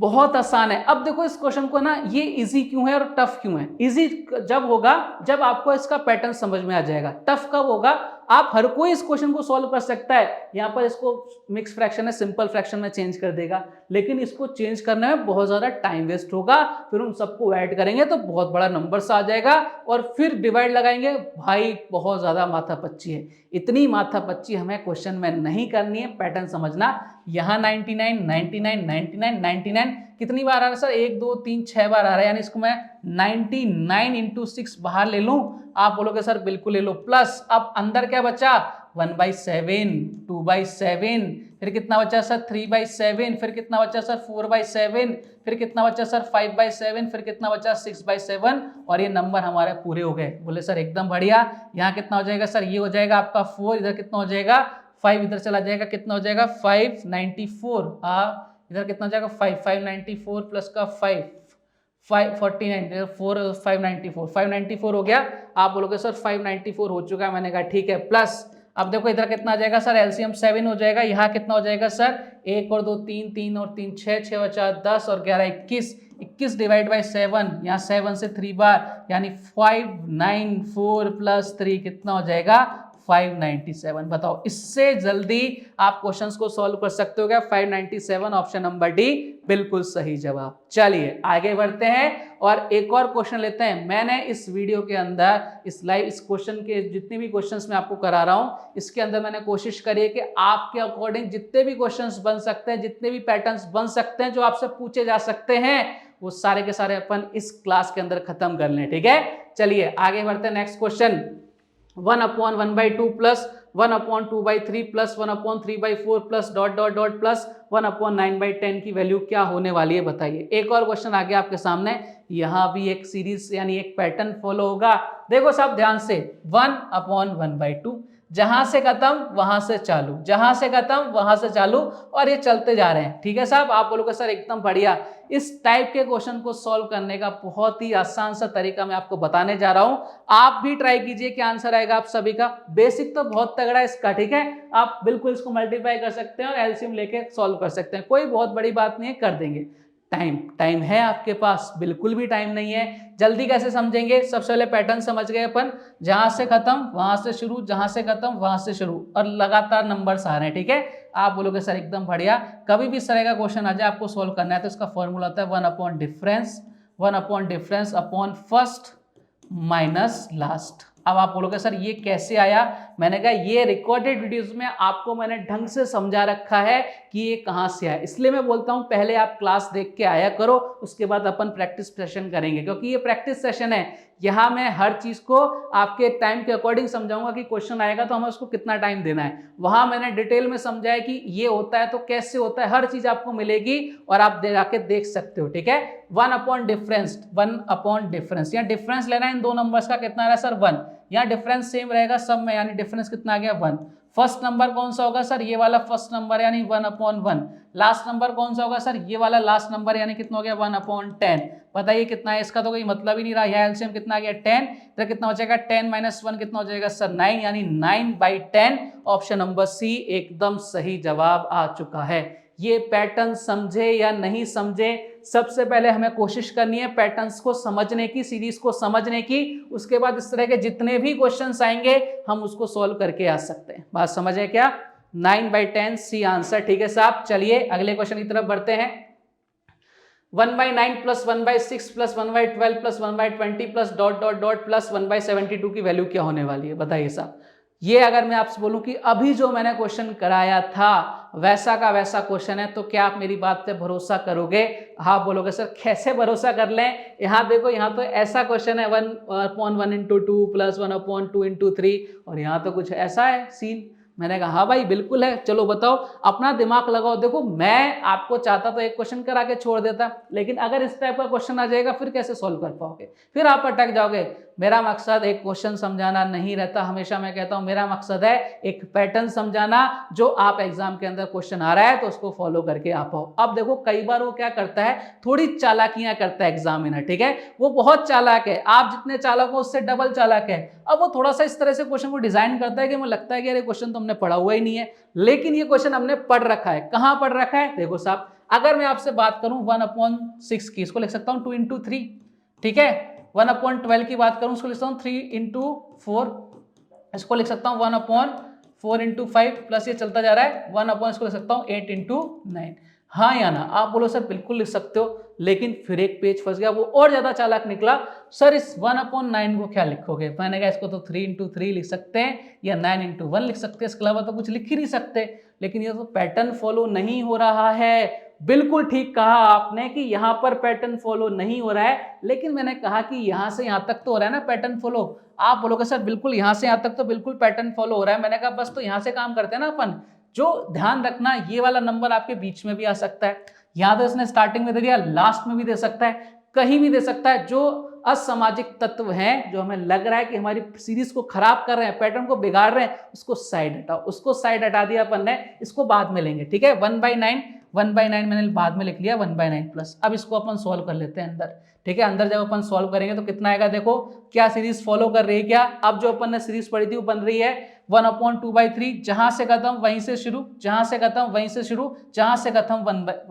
बहुत आसान है। अब देखो इस क्वेश्चन को ना, ये इजी क्यों है और टफ क्यों है। इजी जब होगा जब आपको इसका पैटर्न समझ में आ जाएगा, टफ कब होगा आप हर कोई इस क्वेश्चन को सॉल्व कर सकता है। यहाँ पर इसको मिक्स फ्रैक्शन है सिंपल फ्रैक्शन में चेंज कर देगा, लेकिन इसको चेंज करने में बहुत ज्यादा टाइम वेस्ट होगा। फिर उन सबको ऐड करेंगे तो बहुत बड़ा नंबर आ जाएगा और फिर डिवाइड लगाएंगे। भाई बहुत ज्यादा माथापच्ची है, इतनी माथापच्ची हमें क्वेश्चन में नहीं करनी है। पैटर्न समझना, यहाँ 99 99 99 99 कितनी बार आ रहा है सर? 1 2 3 6 बार आ रहा है, यानी इसको मैं 99 इंटू 6 बाहर ले लूं। आप बोलोगे सर बिल्कुल ले लो। प्लस अब अंदर क्या बचा? 1/7, 2/7, फिर कितना बचा सर? 3/7, फिर कितना बचा सर? 4/7, फिर कितना बचा सर? 5/7, फिर कितना बचा? 6/7। और ये नंबर हमारे पूरे हो गए। बोले सर एकदम बढ़िया। यहाँ कितना हो जाएगा सर? ये हो जाएगा आपका 4, इधर कितना हो जाएगा? 5 इधर चला जाएगा, कितना हो जाएगा? 594। इधर कितना हो जाएगा? 594 प्लस का 549, 594 हो गया। आप बोलोगे सर 594 हो चुका है, मैंने कहा ठीक है। प्लस अब देखो इधर कितना आ जाएगा सर? एलसीएम 7 हो जाएगा। यहाँ कितना हो जाएगा सर? 1 और 2 3, 3 और 3 6, 6 और 4 10 और 11 21, 21 डिवाइड बाई 7, यहाँ 7 से 3 बार, यानी 594 प्लस 3 कितना हो जाएगा? 597। बताओ इससे जल्दी आप क्वेश्चंस को सॉल्व कर सकते हो क्या? 597, ऑप्शन नंबर डी बिल्कुल सही जवाब। चलिए आगे बढ़ते हैं और एक और क्वेश्चन लेते हैं। मैंने इस वीडियो के अंदर इस क्वेश्चन के जितने भी क्वेश्चंस मैं आपको करा रहा हूं, इसके अंदर मैंने कोशिश करी है कि आपके अकॉर्डिंग जितने भी क्वेश्चंस बन सकते हैं, जितने भी पैटर्न्स बन सकते हैं, जो आपसे पूछे जा सकते हैं, वो सारे के सारे अपन इस क्लास के अंदर खत्म कर लें। ठीक है, चलिए आगे बढ़ते हैं। Next question, 1/1/2 plus 1/2/3 plus 1/3/4 plus dot dot dot plus 1/9/10 की वैल्यू क्या होने वाली है बताइए। एक और क्वेश्चन आ गया आपके सामने। यहां भी एक सीरीज यानी एक पैटर्न फॉलो होगा। देखो सब ध्यान से, 1/1/2, जहां से खत्म वहां से चालू, जहां से खत्म वहां से चालू, और ये चलते जा रहे हैं। ठीक है साहब, आप बोलोगे सर एकदम बढ़िया। इस टाइप के क्वेश्चन को सॉल्व करने का बहुत ही आसान सा तरीका मैं आपको बताने जा रहा हूं। आप भी ट्राई कीजिए, क्या आंसर आएगा आप सभी का। बेसिक तो बहुत तगड़ा है इसका, ठीक है। आप बिल्कुल इसको मल्टीप्लाई कर सकते हैं और एलसीएम लेके सॉल्व कर सकते हैं, कोई बहुत बड़ी बात नहीं है, कर देंगे। टाइम है आपके पास? बिल्कुल भी टाइम नहीं है। जल्दी कैसे समझेंगे? सबसे पहले पैटर्न समझ गए अपन, जहां से खत्म वहां से शुरू, जहां से खत्म वहां से शुरू, और लगातार नंबर्स आ रहे हैं। ठीक है, आप बोलोगे सर एकदम बढ़िया। कभी भी इस तरह का क्वेश्चन आ जाए आपको सॉल्व करना है तो इसका फॉर्मूला होता है 1/डिफरेंस अपॉन फर्स्ट माइनस लास्ट। अब आप बोलोगे सर ये कैसे आया? मैंने कहा ये रिकॉर्डेड वीडियोस में आपको मैंने ढंग से समझा रखा है कि ये कहां से आया। इसलिए मैं बोलता हूं पहले आप क्लास देख के आया करो, उसके बाद अपन प्रैक्टिस सेशन करेंगे, क्योंकि ये प्रैक्टिस सेशन है। यहाँ मैं हर चीज को आपके टाइम के अकॉर्डिंग समझाऊंगा कि क्वेश्चन आएगा तो हमें उसको कितना टाइम देना है। वहां मैंने डिटेल में समझाया कि ये होता है तो कैसे होता है, हर चीज आपको मिलेगी और आप जाके देख सकते हो। ठीक है, 1/डिफरेंस, यहाँ डिफरेंस लेना है इन दो नंबर्स का, कितना आ रहा है सर? 1। यहाँ डिफरेंस सेम रहेगा सब में, यानी डिफरेंस कितना आ गया? 1। फर्स्ट नंबर कौन सा होगा सर? ये वाला फर्स्ट नंबर यानी 1/1। लास्ट नंबर कौन सा होगा सर? ये वाला लास्ट नंबर, यानी कितना हो गया? 1/10। बताइए कितना है? इसका तो कोई मतलब ही नहीं रहा। यहाँ एलसीएम कितना आ गया? 10। तो कितना हो जाएगा? 10 - 1 कितना हो जाएगा सर? 9, यानी 9/10। ऑप्शन नंबर सी एकदम सही जवाब आ चुका है। ये पैटर्न समझे या नहीं समझे, सबसे पहले हमें कोशिश करनी है पैटर्न्स को समझने की, सीरीज को समझने की। उसके बाद इस तरह के जितने भी क्वेश्चंस आएंगे हम उसको सॉल्व करके आ सकते हैं। बात समझे क्या? 9/10 सी आंसर। ठीक है साहब, चलिए अगले क्वेश्चन की तरफ बढ़ते हैं। 1/9 plus 1/6 plus 1/12 plus 1/20 plus dot dot dot plus 1/72 की वैल्यू क्या होने वाली है बताइए साहब। ये अगर मैं आपसे बोलूं कि अभी जो मैंने क्वेश्चन कराया था वैसा का वैसा क्वेश्चन है, तो क्या आप मेरी बात पे भरोसा करोगे? हाँ बोलोगे सर कैसे भरोसा कर लें? यहाँ देखो, यहाँ तो ऐसा क्वेश्चन है 1/1 × 2 प्लस 1/2 × 3, और यहाँ तो कुछ ऐसा है सीन। मैंने कहा हाँ भाई बिल्कुल है, चलो बताओ, अपना दिमाग लगाओ। देखो मैं आपको चाहता तो एक क्वेश्चन करा के छोड़ देता, लेकिन अगर इस टाइप का क्वेश्चन आ जाएगा फिर कैसे सॉल्व कर पाओगे? फिर आप अटक जाओगे। मेरा मकसद एक क्वेश्चन समझाना नहीं रहता, हमेशा मैं कहता हूं मेरा मकसद है एक पैटर्न समझाना, जो आप एग्जाम के अंदर क्वेश्चन आ रहा है तो उसको फॉलो करके आ पाओ। अब देखो कई बार वो क्या करता है, थोड़ी चालाकियां करता है एग्जामिनर। ठीक है, वो बहुत चालाक है, आप जितने चालाक हो उससे डबल चालाक है। अब वो थोड़ा सा इस तरह से क्वेश्चन को डिजाइन करता है कि मुझे लगता है कि अरे क्वेश्चन तो हमने पढ़ा हुआ ही नहीं है, लेकिन ये क्वेश्चन हमने पढ़ रखा है। कहां पढ़ रखा है? देखो साहब, अगर मैं आपसे बात करूं 1/6 की, इसको लिख सकता हूं 2 × 3। ठीक है, 1/12 की बात करूं उसको लिखता हूं 3 × 4। इसको लिख सकता हूँ 1/4 इंटू 5 प्लस ये चलता जा रहा है 1/, इसको लिख सकता हूँ 8 इंटू 9। हाँ या ना? आप बोलो सर बिल्कुल लिख सकते हो, लेकिन फिर एक पेज फंस गया, वो और ज्यादा चालाक निकला। सर इस 1/9 को क्या लिखोगे? मैंने कहा इसको तो 3 इंटू 3 लिख सकते हैं या 9 इंटू 1 लिख सकते हैं, इसके अलावा तो कुछ लिख ही नहीं सकते। लेकिन ये तो पैटर्न फॉलो नहीं हो रहा है। बिल्कुल ठीक कहा आपने कि यहां पर पैटर्न फॉलो नहीं हो रहा है, लेकिन मैंने कहा कि यहां से यहां तक तो हो रहा है ना पैटर्न फॉलो। आप बोलोगे सर बिल्कुल यहां से यहां तक तो बिल्कुल पैटर्न फॉलो हो रहा है। मैंने कहा बस तो यहां से काम करते हैं ना अपन। जो ध्यान रखना, ये वाला नंबर आपके बीच में भी आ सकता है, यहां तो इसने स्टार्टिंग में दे दिया, लास्ट में भी दे सकता है, कहीं भी दे सकता है। जो असामाजिक तत्व हैं, जो हमें लग रहा है कि हमारी सीरीज को खराब कर रहे हैं, पैटर्न को बिगाड़ रहे हैं, उसको साइड हटाओ। उसको साइड हटा दिया अपन ने, इसको बाद में लेंगे, ठीक है। 1/9 मैंने बाद में लिख लिया 1/9 प्लस। अब इसको अपन सॉल्व कर लेते हैं अंदर, ठीक है। अंदर जब अपन सॉल्व करेंगे तो कितना आएगा? देखो क्या सीरीज फॉलो कर रही है क्या? अब जो अपन ने सीरीज पढ़ी थी वो बन रही है 1/2/3, जहां से खत्म वहीं से शुरू, जहां से खत्म वहीं से शुरू, जहां से खत्म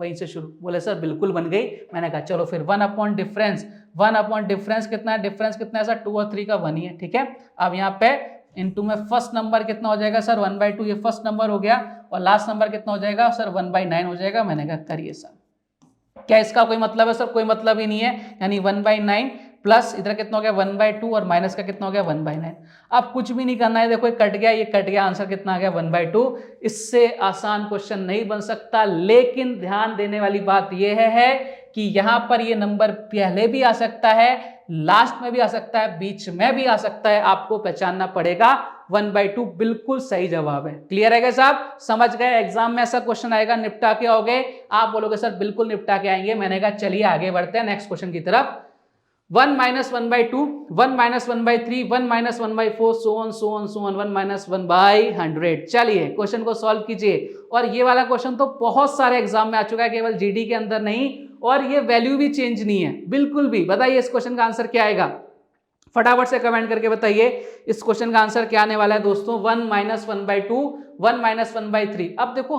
वहीं से शुरू। बोले सर बिल्कुल बन गई। मैंने कहा चलो फिर 1/डिफरेंस कितना है? डिफरेंस कितना है सर? 2 और 3 का 1 ही है, ठीक है। अब यहाँ पे इनटू में फर्स्ट नंबर कितना हो जाएगा सर? 1/2, ये फर्स्ट नंबर हो गया, और लास्ट नंबर कितना हो जाएगा सर? 1/9 हो जाएगा। मैंने कहा करिए सर। क्या इसका कोई मतलब है सर? कोई मतलब ही नहीं है। यानी 1/9 प्लस इधर कितना हो गया 1/2, और माइनस का कितना हो गया 1/9। अब कुछ भी नहीं करना है, देखो ये कट गया, ये कट गया, आंसर कितना आ गया 1/2। इससे आसान क्वेश्चन नहीं बन सकता। लेकिन ध्यान देने वाली बात यह है कि यहां पर ये नंबर पहले भी आ सकता है, लास्ट में भी आ सकता है, बीच में भी आ सकता है। आपको पहचानना पड़ेगा। 1/2 बिल्कुल सही जवाब है। क्लियर है क्या साहब? समझ गए? एग्जाम में ऐसा क्वेश्चन आएगा, निपटा के आओगे? आप बोलोगे सर बिल्कुल निपटा के आएंगे। मैंने कहा चलिए आगे बढ़ते हैं नेक्स्ट क्वेश्चन की तरफ। 1 - 1/2, 1 - 1/3, 1 - 1/4, so on 1 - 1/100। चलिए क्वेश्चन को सॉल्व कीजिए। और ये वाला क्वेश्चन तो बहुत सारे एग्जाम में आ चुका है, केवल जीडी के अंदर नहीं, और ये वैल्यू भी चेंज नहीं है बिल्कुल भी। बताइए इस क्वेश्चन का आंसर क्या आएगा? फटाफट से कमेंट करके बताइए इस क्वेश्चन का आंसर क्या आने वाला है दोस्तों। 1 - 1/2, 1 - 1/3। अब देखो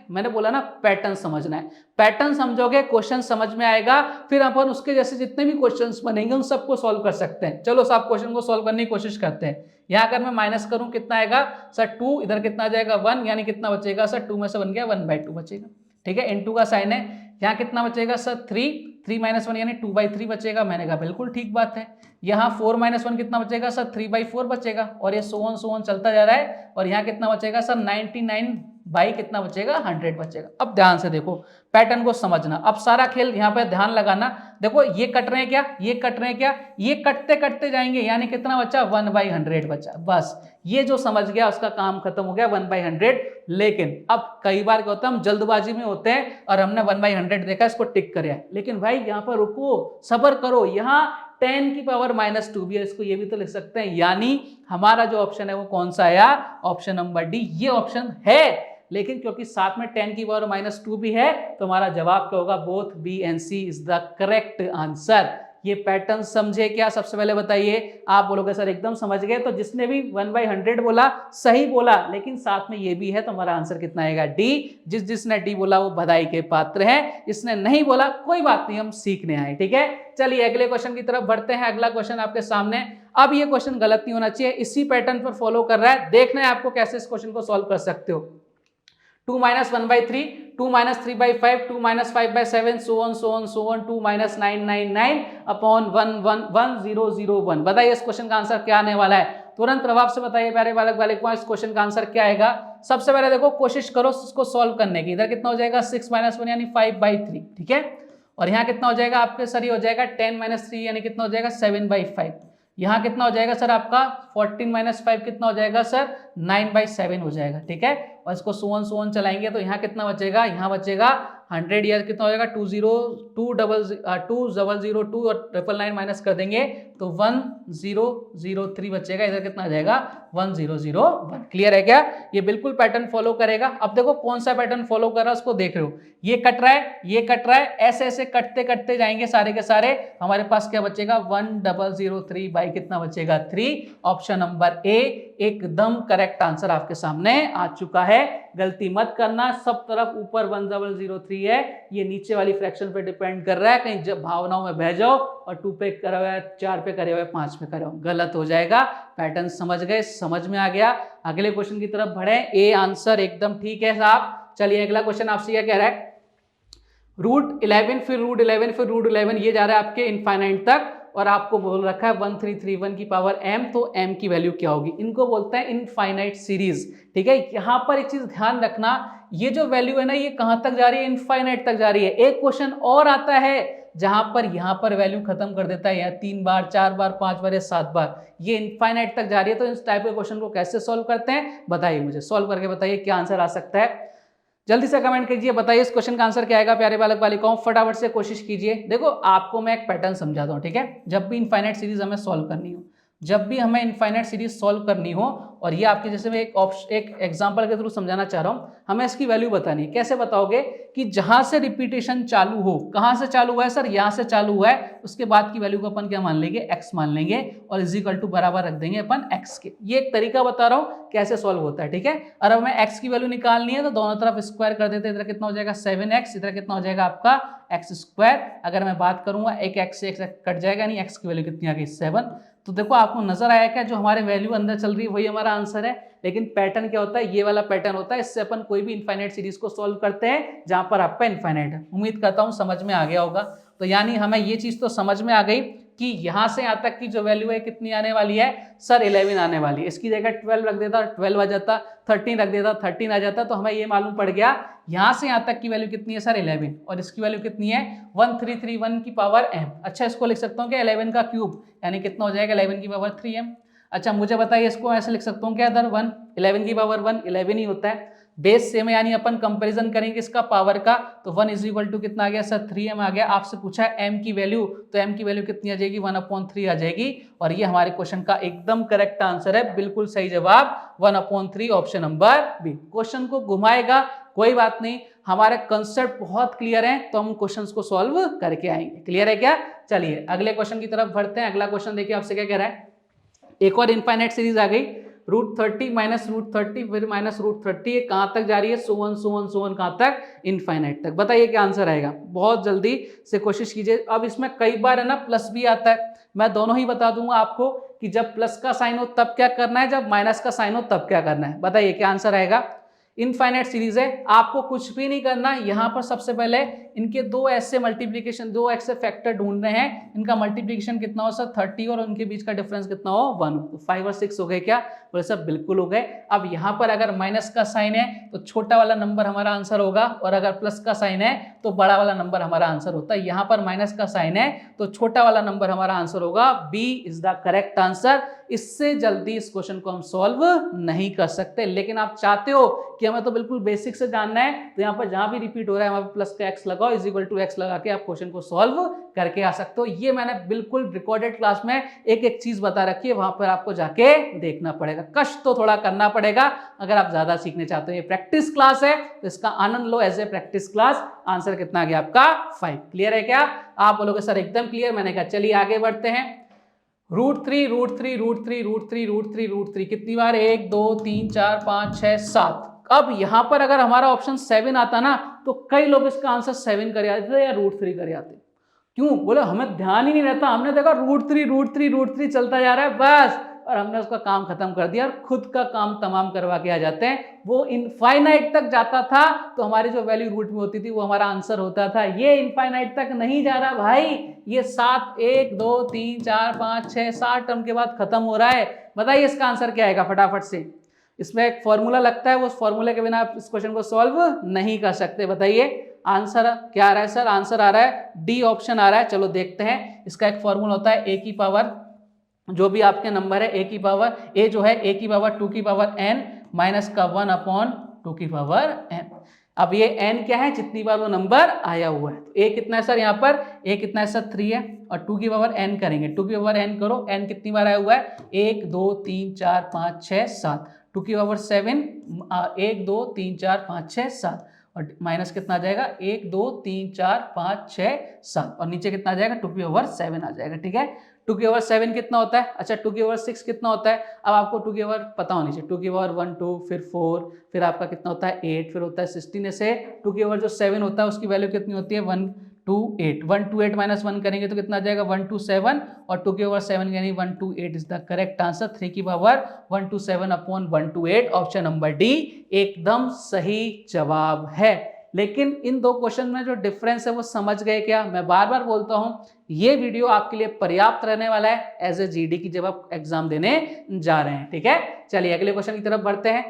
मैंने बोला ना पैटर्न समझना है। पैटर्न समझोगे क्वेश्चन समझ में आएगा, फिर अपन उसके जैसे जितने भी क्वेश्चंस बनेंगे उन सबको सॉल्व कर सकते हैं। चलो सब क्वेश्चन को सॉल्व करने की कोशिश करते हैं। यहाँ अगर मैं माइनस करूं कितना आएगा सर? 2, इधर कितना आ जाएगा 1, यानी कितना बचेगा सर? 2 में से बन गया 1/2 बचेगा, ठीक है। इनटू का साइन है। यहाँ कितना बचेगा सर? 3 - 1 यानी 2/3 बचेगा। मैंने कहा बिल्कुल ठीक बात है। यहाँ 4 - 1 कितना बचेगा सर? 3/4 बचेगा, और ये सो ऑन चलता जा रहा है। और यहाँ कितना बचेगा सर? 99 बाई कितना बचेगा? 100 बचेगा। अब ध्यान से देखो, पैटर्न को समझना। अब सारा खेल यहाँ पे ध्यान लगाना। देखो ये कट रहे हैं क्या, ये कट रहे हैं क्या, ये कटते कटते जाएंगे, यानी कितना बचा? 1/100 बचा। बस ये जो समझ गया उसका काम खत्म हो गया, 1/100। लेकिन अब कई बार क्या होता है, हम जल्दबाजी में होते हैं और हमने 1/100 देखा, इसको टिक करे, लेकिन भाई यहाँ पर रुको, सब्र करो। यहाँ 10 की पावर -2 भी है, इसको ये भी तो लिख सकते हैं। यानी हमारा जो ऑप्शन है वो कौन सा आया? ऑप्शन नंबर डी, ये ऑप्शन है। लेकिन क्योंकि साथ में 10 की पावर -2 भी है, तो हमारा जवाब क्या होगा? Both B and C is the correct answer. ये पैटर्न समझे क्या? सबसे पहले बताइए। आप बोलोगे सर एकदम समझ गए। तो जिसने भी 1/100 बोला सही बोला, लेकिन साथ में ये भी है, तो हमारा आंसर कितना आएगा? डी। जिसने डी बोला वो बधाई के पात्र है, इसने नहीं बोला कोई बात नहीं, हम सीखने आए, ठीक है। चलिए अगले क्वेश्चन की तरफ बढ़ते हैं। अगला क्वेश्चन आपके सामने। अब ये क्वेश्चन गलत नहीं होना चाहिए, इसी पैटर्न पर फॉलो कर रहा है। देखना है आपको कैसे इस क्वेश्चन को सॉल्व कर सकते हो। 2 - 1/3, 2 - 3/5, 2 - 5/7, so on 2 - 999 upon 1 बताइए इस क्वेश्चन का आंसर क्या आने वाला है? तुरंत प्रभाव से बताइए प्यारे बालक बालिकाओं, इस क्वेश्चन का आंसर क्या आएगा? सबसे पहले देखो कोशिश करो इसको सॉल्व करने की। इधर कितना हो जाएगा? 6 - 1 यानी 5/3, ठीक है। और यहाँ कितना हो जाएगा आपके सर? ये हो जाएगा 10 - 3 यानी कितना हो जाएगा? 7/5। यहाँ कितना हो जाएगा सर आपका? 14 - 5 कितना हो जाएगा सर? 9/7 हो जाएगा, ठीक है। और इसको सोन चलाएंगे तो यहाँ कितना बचेगा? यहाँ बचेगा 100 या कितना हो जाएगा? 200 20002 और 999 माइनस कर देंगे तो 1003 बचेगा। इधर कितना आ जाएगा? 1001। क्लियर है क्या? ये बिल्कुल पैटर्न फॉलो करेगा। अब देखो कौन सा पैटर्न फॉलो कर रहा है उसको देख रहे हो। ये कट रहा है, ये कट रहा है, ऐसे ऐसे कटते कटते जाएंगे सारे के सारे। हमारे पास क्या बचेगा? 1003 बाई कितना बचेगा? 3। ऑप्शन नंबर ए एकदम करेक्ट आंसर आपके सामने आ चुका है। गलती मत करना, सब तरफ ऊपर 1003 है, ये नीचे वाली फ्रैक्शन पे डिपेंड कर रहा है, कहीं जब भावनाओं में बह जाओ और 2 पे करे हुए, 4 पे करे हुए, 5 पे करे हो, गलत हो जाएगा। पैटर्न समझ गए, समझ में आ गया। अगले क्वेश्चन की तरफ बढ़े। ए आंसर एकदम ठीक है साहब। चलिए अगला क्वेश्चन आपसे क्या कह रहा है, रूट 11 फिर रूट 11 फिर रूट 11, ये जा रहा है आपके इनफाइनाइट तक और आपको बोल रखा है 1331 की पावर m, तो m की वैल्यू क्या होगी, इनको बोलते हैं इनफाइनाइट सीरीज। ठीक है, यहां पर एक चीज ध्यान रखना, ये जो वैल्यू है ना ये कहां तक जा रही है, इनफाइनाइट तक जा रही है। एक क्वेश्चन और आता है जहां पर यहां पर वैल्यू खत्म कर देता है, या 3 बार 4 बार 5 बार या 7 बार, ये इनफाइनाइट तक जा रही है। तो इस टाइप के क्वेश्चन को कैसे सॉल्व करते हैं बताइए, मुझे सॉल्व करके बताइए क्या आंसर आ सकता है। जल्दी से कमेंट कीजिए, बताइए इस क्वेश्चन का आंसर क्या आएगा प्यारे बालक बालिकाओं, फटाफट से कोशिश कीजिए। देखो आपको मैं एक पैटर्न समझाता हूं, ठीक है, जब भी इनफाइनाइट सीरीज हमें सॉल्व करनी हो, जब भी हमें इनफाइनाइट सीरीज सॉल्व करनी हो, और ये आपके जैसे मैं एक एग्जांपल के थ्रू समझाना चाह रहा हूं, हमें इसकी वैल्यू बतानी है। कैसे बताओगे कि जहां से रिपीटेशन चालू हो, कहां से चालू हुआ है सर, यहां से चालू हुआ है, उसके बाद की वैल्यू को अपन क्या मान लेंगे, x मान लेंगे, और इज इक्वल टू बराबर रख देंगे अपन x के। ये एक तरीका बता रहा हूं कैसे सॉल्व होता है, ठीक है। और अब हमें x की वैल्यू निकालनी है तो दोनों तरफ स्क्वायर कर देते हैं, इधर कितना हो जाएगा 7x, इधर कितना हो जाएगा आपका x स्क्वायर। अगर मैं बात करूंगा एक x से x कट जाएगा, नहीं x की वैल्यू कितनी आ गई 7। तो देखो आपको नजर आया क्या, जो हमारे वैल्यू अंदर चल रही है वही हमारा आंसर है। लेकिन पैटर्न क्या होता है, ये वाला पैटर्न होता है, इससे अपन कोई भी इनफाइनाइट सीरीज को सॉल्व करते हैं जहां पर आपका इनफाइनाइट है। उम्मीद करता हूं समझ में आ गया होगा। तो यानी हमें ये चीज तो समझ में आ गई कि यहां से यहां तक की जो वैल्यू है कितनी आने वाली है सर, 11 आने वाली है। इसकी जगह 12 रख देता, 12 आ जाता, 13 रख देता, 13 आ जाता। तो हमें ये मालूम पड़ गया यहां से यहां तक की वैल्यू कितनी है सर 11, और इसकी वैल्यू कितनी है 1331 की पावर m। अच्छा इसको लिख सकता हूँ कि 11 का क्यूब, यानी कितना हो जाएगा 11 की पावर 3m। अच्छा मुझे बताइए इसको ऐसे लिख सकता हूँ क्या इधर 1, 11 की पावर 1 11 ही होता है, बेस सेम है, यानी अपन कंपैरिजन करेंगे इसका पावर का, तो 1 इज इक्वल टू कितना आ गया सर 3m आ गया। आपसे पूछा है m की वैल्यू, तो m की वैल्यू कितनी आ जाएगी 1/3 आ जाएगी, और ये हमारे क्वेश्चन का एकदम करेक्ट आंसर है। बिल्कुल सही जवाब 1/3 ऑप्शन नंबर बी। क्वेश्चन को घुमाएगा कोई बात नहीं, हमारे कंसेप्ट बहुत क्लियर है, तो हम क्वेश्चंस को सॉल्व करके आएंगे। क्लियर है क्या, चलिए अगले क्वेश्चन की तरफ बढ़ते हैं। अगला क्वेश्चन देखिए आपसे क्या कह रहा है, एक और इनफाइनाइट सीरीज आ गई, √30 माइनस √30 फिर माइनस √30, कहां तक जा रही है, सोवन सोवन सोवन कहां तक, इनफाइनाइट तक। बताइए क्या आंसर आएगा, बहुत जल्दी से कोशिश कीजिए। अब इसमें कई बार है ना प्लस भी आता है, मैं दोनों ही बता दूंगा आपको कि जब प्लस का साइन हो तब क्या करना है, जब माइनस का साइन हो तब क्या करना है। बताइए क्या आंसर आएगा। इनफाइनाइट सीरीज है, आपको कुछ भी नहीं करना, यहां पर सबसे पहले इनके दो ऐसे मल्टीप्लीकेशन, दो ऐसे फैक्टर ढूंढने हैं, इनका मल्टीप्लीकेशन कितना हो सर 30 और उनके बीच का डिफरेंस कितना हो 1, तो 5 और 6 हो गए क्या, बोले सब बिल्कुल हो गए। अब यहां पर अगर माइनस का साइन है तो छोटा वाला नंबर हमारा आंसर होगा, और अगर प्लस का साइन है तो बड़ा वाला नंबर हमारा आंसर होता है। यहां पर माइनस का साइन है तो छोटा वाला नंबर हमारा आंसर होगा, B is the correct answer. इससे जल्दी इस क्वेश्चन को हम सॉल्व नहीं कर सकते, लेकिन आप चाहते हो कि हमें तो बिल्कुल बेसिक से जानना है, तो यहाँ पर जहां भी रिपीट हो रहा है वहां पर प्लस का x लगाओ, इज इक्वल टू x लगा के आप क्वेश्चन को सॉल्व करके आ सकते हो। ये मैंने बिल्कुल रिकॉर्डेड क्लास में एक एक चीज बता रखी है, वहां पर आपको जाके देखना पड़ेगा, कष्ट तो थोड़ा करना पड़ेगा अगर आप ज्यादा सीखने चाहते हो। ये प्रैक्टिस क्लास है तो इसका आनंद लो as a practice class. Answer कितना आ गया आपका 5। क्लियर है क्या, आप बोलोगे सर एकदम क्लियर, मैंने कहा चलिए आगे बढ़ते हैं। √3 √3 √3 √3 √3 √3 कितनी बार, 1 2 3 4 5 6 7। अब यहां पर अगर हमारा ऑप्शन 7 आता ना तो कई लोग इसका आंसर 7 कर आते थे या √3 कर आते। क्यों, बोले हमें ध्यान ही नहीं रहता, हमने देखा √3 √3 √3 चलता जा रहा है बस, और हमने उसका काम खत्म कर दिया और खुद का काम तमाम करवा के आ जाते हैं। वो इनफाइनाइट तक जाता था तो हमारी जो वैल्यू रूट में होती थी वो हमारा आंसर होता था। ये इनफाइनाइट तक नहीं जा रहा भाई, ये 7 1 2 3 4 5 6 7 टर्म के बाद खत्म हो रहा है। बताइए इसका आंसर क्या आएगा फटाफट से। इसमें एक फॉर्मूला लगता है, वो फॉर्मूले के बिना आप इस क्वेश्चन को सॉल्व नहीं कर सकते। बताइए आंसर क्या आ रहा है सर, आंसर आ रहा है डी ऑप्शन आ रहा है। चलो देखते हैं, इसका एक फॉर्मूला होता है ए की पावर, जो भी आपके नंबर है ए की पावर, ए जो है ए की पावर 2 की पावर n माइनस का 1/2 की पावर n। अब ये n क्या है, जितनी बार वो नंबर आया हुआ है। तो a कितना है सर, यहाँ पर a कितना है सर 3 है, और 2 की पावर n करेंगे, 2 की पावर n करो, n कितनी बार आया हुआ है 1 2 3 4 5 6 7, 2 की पावर 7 1 2 3 4 5 6 7, और माइनस कितना आ जाएगा 1 2 3 4 5 6 7, और नीचे कितना आ जाएगा 2 की पावर 7 आ जाएगा। ठीक है, 2 की पावर 7 कितना होता है, अच्छा 2 की पावर 6 कितना होता है, अब आपको 2 की पावर पता होनी चाहिए, 2 की पावर 1 2 फिर 4 फिर आपका कितना होता है 8 फिर होता है 16 से 2 की पावर जो 7 होता है उसकी वैल्यू कितनी होती है 128, 128 माइनस 1 करेंगे तो कितना आ जाएगा 127 और 2 की पावर 7 यानी 128 इज द करेक्ट आंसर, 3 की power 127 upon 128 option number D एकदम सही जवाब है। लेकिन इन दो क्वेश्चन में जो डिफरेंस है वो समझ गए क्या? मैं बार बार बोलता हूं ये वीडियो आपके लिए पर्याप्त रहने वाला है एज ए जीडी की जब आप एग्जाम देने जा रहे हैं, ठीक है। चलिए अगले क्वेश्चन की तरफ बढ़ते हैं।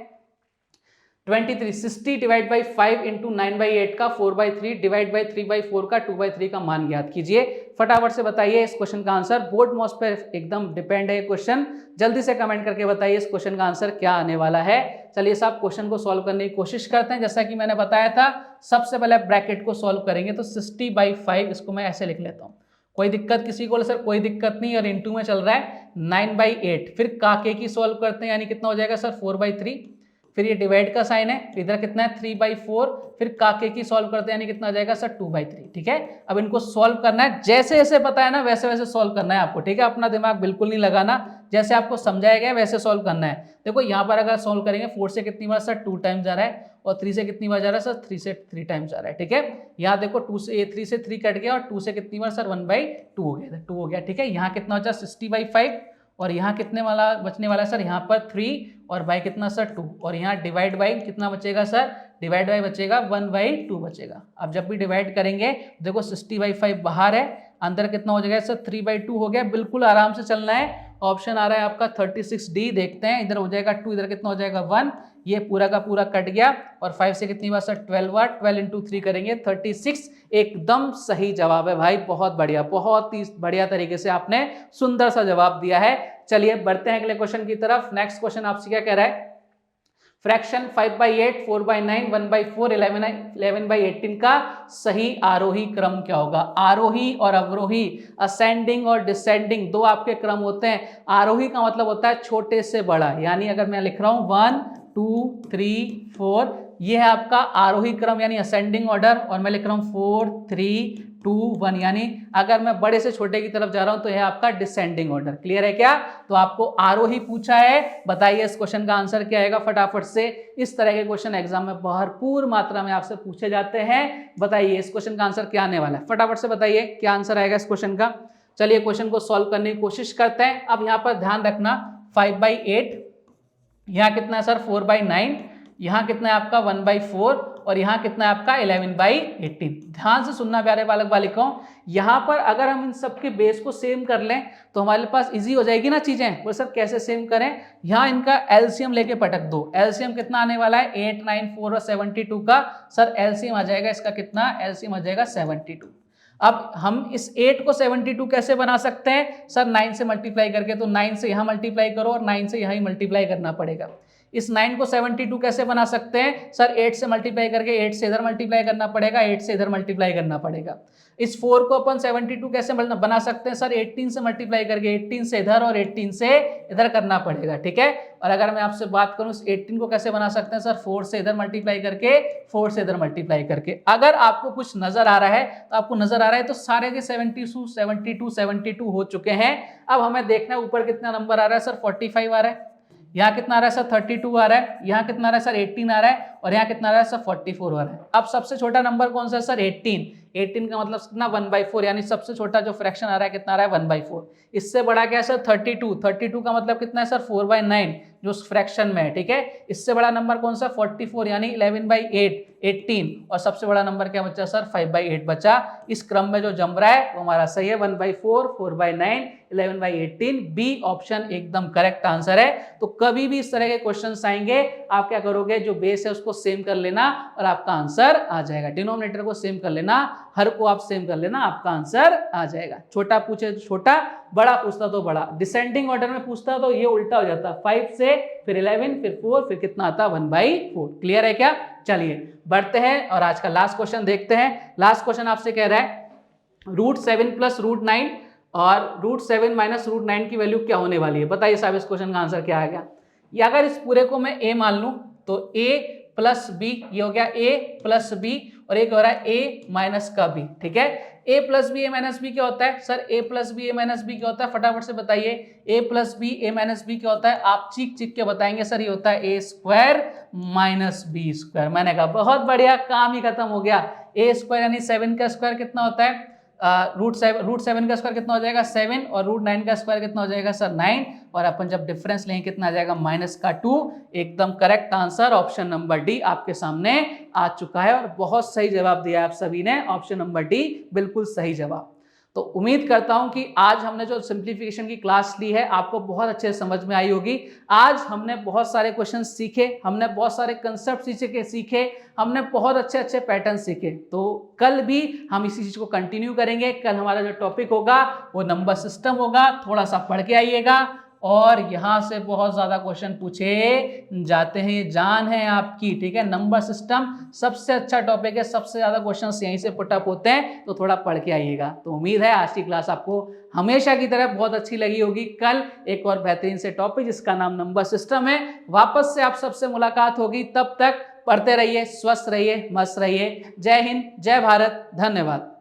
23 60 डिवाइड बाई 5 इंटू 9/8 का 4/3 डिवाइड बाई 3/4 का 2/3 का मान ज्ञात कीजिए। फटाफट से बताइए इस क्वेश्चन का आंसर, बोर्ड मोस्ट पे एकदम डिपेंड है क्वेश्चन, जल्दी से कमेंट करके बताइए इस क्वेश्चन का आंसर क्या आने वाला है। चलिए साहब क्वेश्चन को सॉल्व करने की कोशिश करते हैं। जैसा कि मैंने बताया था सबसे पहले ब्रैकेट को सॉल्व करेंगे तो 60/5 इसको मैं ऐसे लिख लेता हूँ, कोई दिक्कत किसी को? सर कोई दिक्कत नहीं, और इंटू में चल रहा है 9/8, फिर काके की सॉल्व करते हैं यानी कितना हो जाएगा सर 4/3, फिर ये डिवाइड का साइन है, इधर कितना है 3/4, फिर काके की सॉल्व करते हैं यानी कितना आ जाएगा सर 2/3, ठीक है। अब इनको सॉल्व करना है, जैसे जैसे पता है ना वैसे वैसे सॉल्व करना है आपको, ठीक है। अपना दिमाग बिल्कुल नहीं लगाना, जैसे आपको समझाया गया वैसे सॉल्व करना है। देखो यहाँ पर अगर सॉल्व करेंगे 4 से कितनी बार सर 2 टाइम्स जा रहा है, और 3 से कितनी बार जा रहा है सर 3 से 3 टाइम्स जा रहा है, ठीक है। यहाँ देखो 2 से 3 से 3 कट गया और 2 से कितनी बार सर 1/2 हो गया, 2 हो गया, ठीक है। यहाँ कितना बचा 60/5 और यहाँ कितने वाला बचने वाला है सर, यहाँ पर 3 और बाई कितना सर 2, और यहाँ डिवाइड बाई कितना बचेगा सर, डिवाइड बाई बचेगा 1/2 बचेगा। अब जब भी डिवाइड करेंगे देखो 60/5 बाहर है, अंदर कितना हो जाएगा सर 3/2 हो गया। बिल्कुल आराम से चलना है। ऑप्शन आ रहा है आपका 36D, देखते हैं इधर हो जाएगा 2, इधर कितना हो जाएगा 1, ये पूरा का पूरा कट गया, और 5 से कितनी बार सर 12 बार, 12 इंटू 3 करेंगे 36, एकदम सही जवाब है भाई, बहुत बढ़िया, बहुत ही बढ़िया तरीके से आपने सुंदर सा जवाब दिया है। चलिए बढ़ते हैं अगले क्वेश्चन की तरफ। नेक्स्ट क्वेश्चन आपसे क्या कह रहा है, फ्रैक्शन 5/8 4/9 1/4 11/18 का सही आरोही क्रम क्या होगा? आरोही और अवरोही, असेंडिंग और डिसेंडिंग दो आपके क्रम होते हैं। आरोही का मतलब होता है छोटे से बड़ा, यानी अगर मैं लिख रहा हूं 1 2 3 4, ये है आपका आरोही क्रम यानी असेंडिंग ऑर्डर, और मैं लिख रहा हूं 4 3 2 1, यानी अगर मैं बड़े से छोटे की तरफ जा रहा हूं तो यह आपका डिसेंडिंग ऑर्डर। क्लियर है क्या? तो आपको आरोही पूछा है, बताइए इस क्वेश्चन का आंसर क्या आएगा फटाफट से। इस तरह के क्वेश्चन एग्जाम में भरपूर मात्रा में आपसे पूछे जाते हैं। बताइए इस क्वेश्चन का आंसर क्या आने वाला है, फटाफट से बताइए क्या आंसर आएगा इस क्वेश्चन का। चलिए क्वेश्चन को सॉल्व करने की कोशिश करते हैं। अब यहाँ पर ध्यान रखना 5/8, यहाँ कितना है सर 4/9, यहाँ कितना है आपका 1/4, और यहाँ कितना है आपका 11/18। ध्यान से सुनना प्यारे बालक बालिकाओं, यहाँ पर अगर हम इन सब के बेस को सेम कर लें तो हमारे पास इजी हो जाएगी ना चीजें। वो सर कैसे सेम करें, यहाँ इनका एलसीएम लेके पटक दो। एलसीएम कितना आने वाला है 8 9 4 और 72 का, सर एलसीएम आ जाएगा इसका कितना, एलसीएम आ जाएगा 72। अब हम इस 8 को 72 कैसे बना सकते हैं सर, 9 से मल्टीप्लाई करके, तो 9 से यहाँ मल्टीप्लाई करो और 9 से यहाँ मल्टीप्लाई करना पड़ेगा। इस 9 को 72 कैसे बना सकते हैं सर, 8 से मल्टीप्लाई करके 8 से इधर मल्टीप्लाई करना पड़ेगा, 8 से इधर मल्टीप्लाई करना पड़ेगा। इस 4 को अपन 72 कैसे बना सकते हैं सर, 18 से मल्टीप्लाई करके 18 से इधर और 18 से इधर करना पड़ेगा, ठीक है। और अगर मैं आपसे बात करूं इस 18 को कैसे बना सकते हैं सर, 4 से इधर मल्टीप्लाई करके 4 से इधर मल्टीप्लाई करके। अगर आपको कुछ नजर आ रहा है तो आपको नजर आ रहा है तो सारे के 72 हो चुके हैं। अब हमें देखना है ऊपर कितना नंबर आ रहा है सर, 45 आ रहा है, यहाँ कितना आ रहा है सर 32 आ रहा है, यहाँ कितना आ रहा है सर 18 आ रहा है, और यहाँ कितना आ रहा है सर 44 आ रहा है। अब सबसे छोटा नंबर कौन सा है सर 18 का मतलब कितना 1/4, यानी सबसे छोटा जो फ्रैक्शन आ रहा है कितना आ रहा है 1/4। इससे बड़ा क्या है सर 32 का मतलब कितना है सर 4/9 जो फ्रैक्शन में है, ठीक है। इससे बड़ा नंबर कौन सा 44 यानी 11/8 18, और सबसे बड़ा नंबर क्या बचा सर 5/8 बचा। इस क्रम में जो जम रहा है वो हमारा सही है 1/4 4/9 11/18, बी ऑप्शन एकदम करेक्ट आंसर है। तो कभी भी इस तरह के क्वेश्चंस आएंगे आप क्या करोगे, जो बेस है उसको सेम कर लेना और आपका आंसर आ जाएगा। डिनोमिनेटर को सेम कर लेना, हर को आप सेम कर लेना, आपका आंसर आ जाएगा। छोटा पूछे तो छोटा, बड़ा पूछता तो बड़ा। डिसेंडिंग ऑर्डर में पूछता तो ये उल्टा हो जाता, 5 से फिर 11 फिर 4 फिर कितना आता 1/4। क्लियर है क्या? चलिए बढ़ते हैं और आज का लास्ट क्वेश्चन देखते हैं। लास्ट क्वेश्चन आपसे कह रहा है √7 + √9 और √7 - √9 की वैल्यू क्या होने वाली है। बताइए साहब इस क्वेश्चन का आंसर क्या आएगा। या अगर इस पूरे को मैं a मान लूं तो a + b, ये हो गया a + b, और एक हो रहा है a माइनस का b, ठीक है। a plus B A minus B क्या होता है sir? a plus B A minus B क्या होता है? फटाफट से बताइए। a plus B A minus B क्या होता है? आप चीख चीख के बताएंगे सर ये होता है a square minus B square. मैंने कहा बहुत बढ़िया, काम ही खत्म हो गया। a स्क्वायर यानी 7 का स्क्वायर कितना होता है? रूट सेवन का स्क्वायर कितना हो जाएगा? 7, और रूट 9 का स्क्वायर कितना हो जाएगा सर? 9, और अपन जब डिफरेंस लेंगे कितना आ जाएगा? माइनस का 2। एकदम correct answer option number D आपके सामने आ चुका है, और बहुत सही जवाब दिया आप सभी ने, ऑप्शन नंबर डी बिल्कुल सही जवाब। तो उम्मीद करता हूं कि आज हमने जो सिंप्लीफिकेशन की क्लास ली है आपको बहुत अच्छे से समझ में आई होगी। आज हमने बहुत सारे क्वेश्चन सीखे, हमने बहुत सारे कंसेप्ट सीखे, हमने बहुत अच्छे अच्छे पैटर्न सीखे। तो कल भी हम इसी चीज को कंटिन्यू करेंगे। कल हमारा जो टॉपिक होगा वो नंबर सिस्टम होगा, थोड़ा सा पढ़ के आइएगा, और यहां से बहुत ज्यादा क्वेश्चन पूछे जाते हैं, ये जान है आपकी, ठीक है। नंबर सिस्टम सबसे अच्छा टॉपिक है, सबसे ज्यादा क्वेश्चंस यहीं से पुटअप होते हैं, तो थोड़ा पढ़ के आइएगा। तो उम्मीद है आज की क्लास आपको हमेशा की तरह बहुत अच्छी लगी होगी। कल एक और बेहतरीन से टॉपिक जिसका नाम नंबर सिस्टम है, वापस से आप सबसे मुलाकात होगी। तब तक पढ़ते रहिए, स्वस्थ रहिए, मस्त रहिए। जय हिंद, जय भारत, धन्यवाद।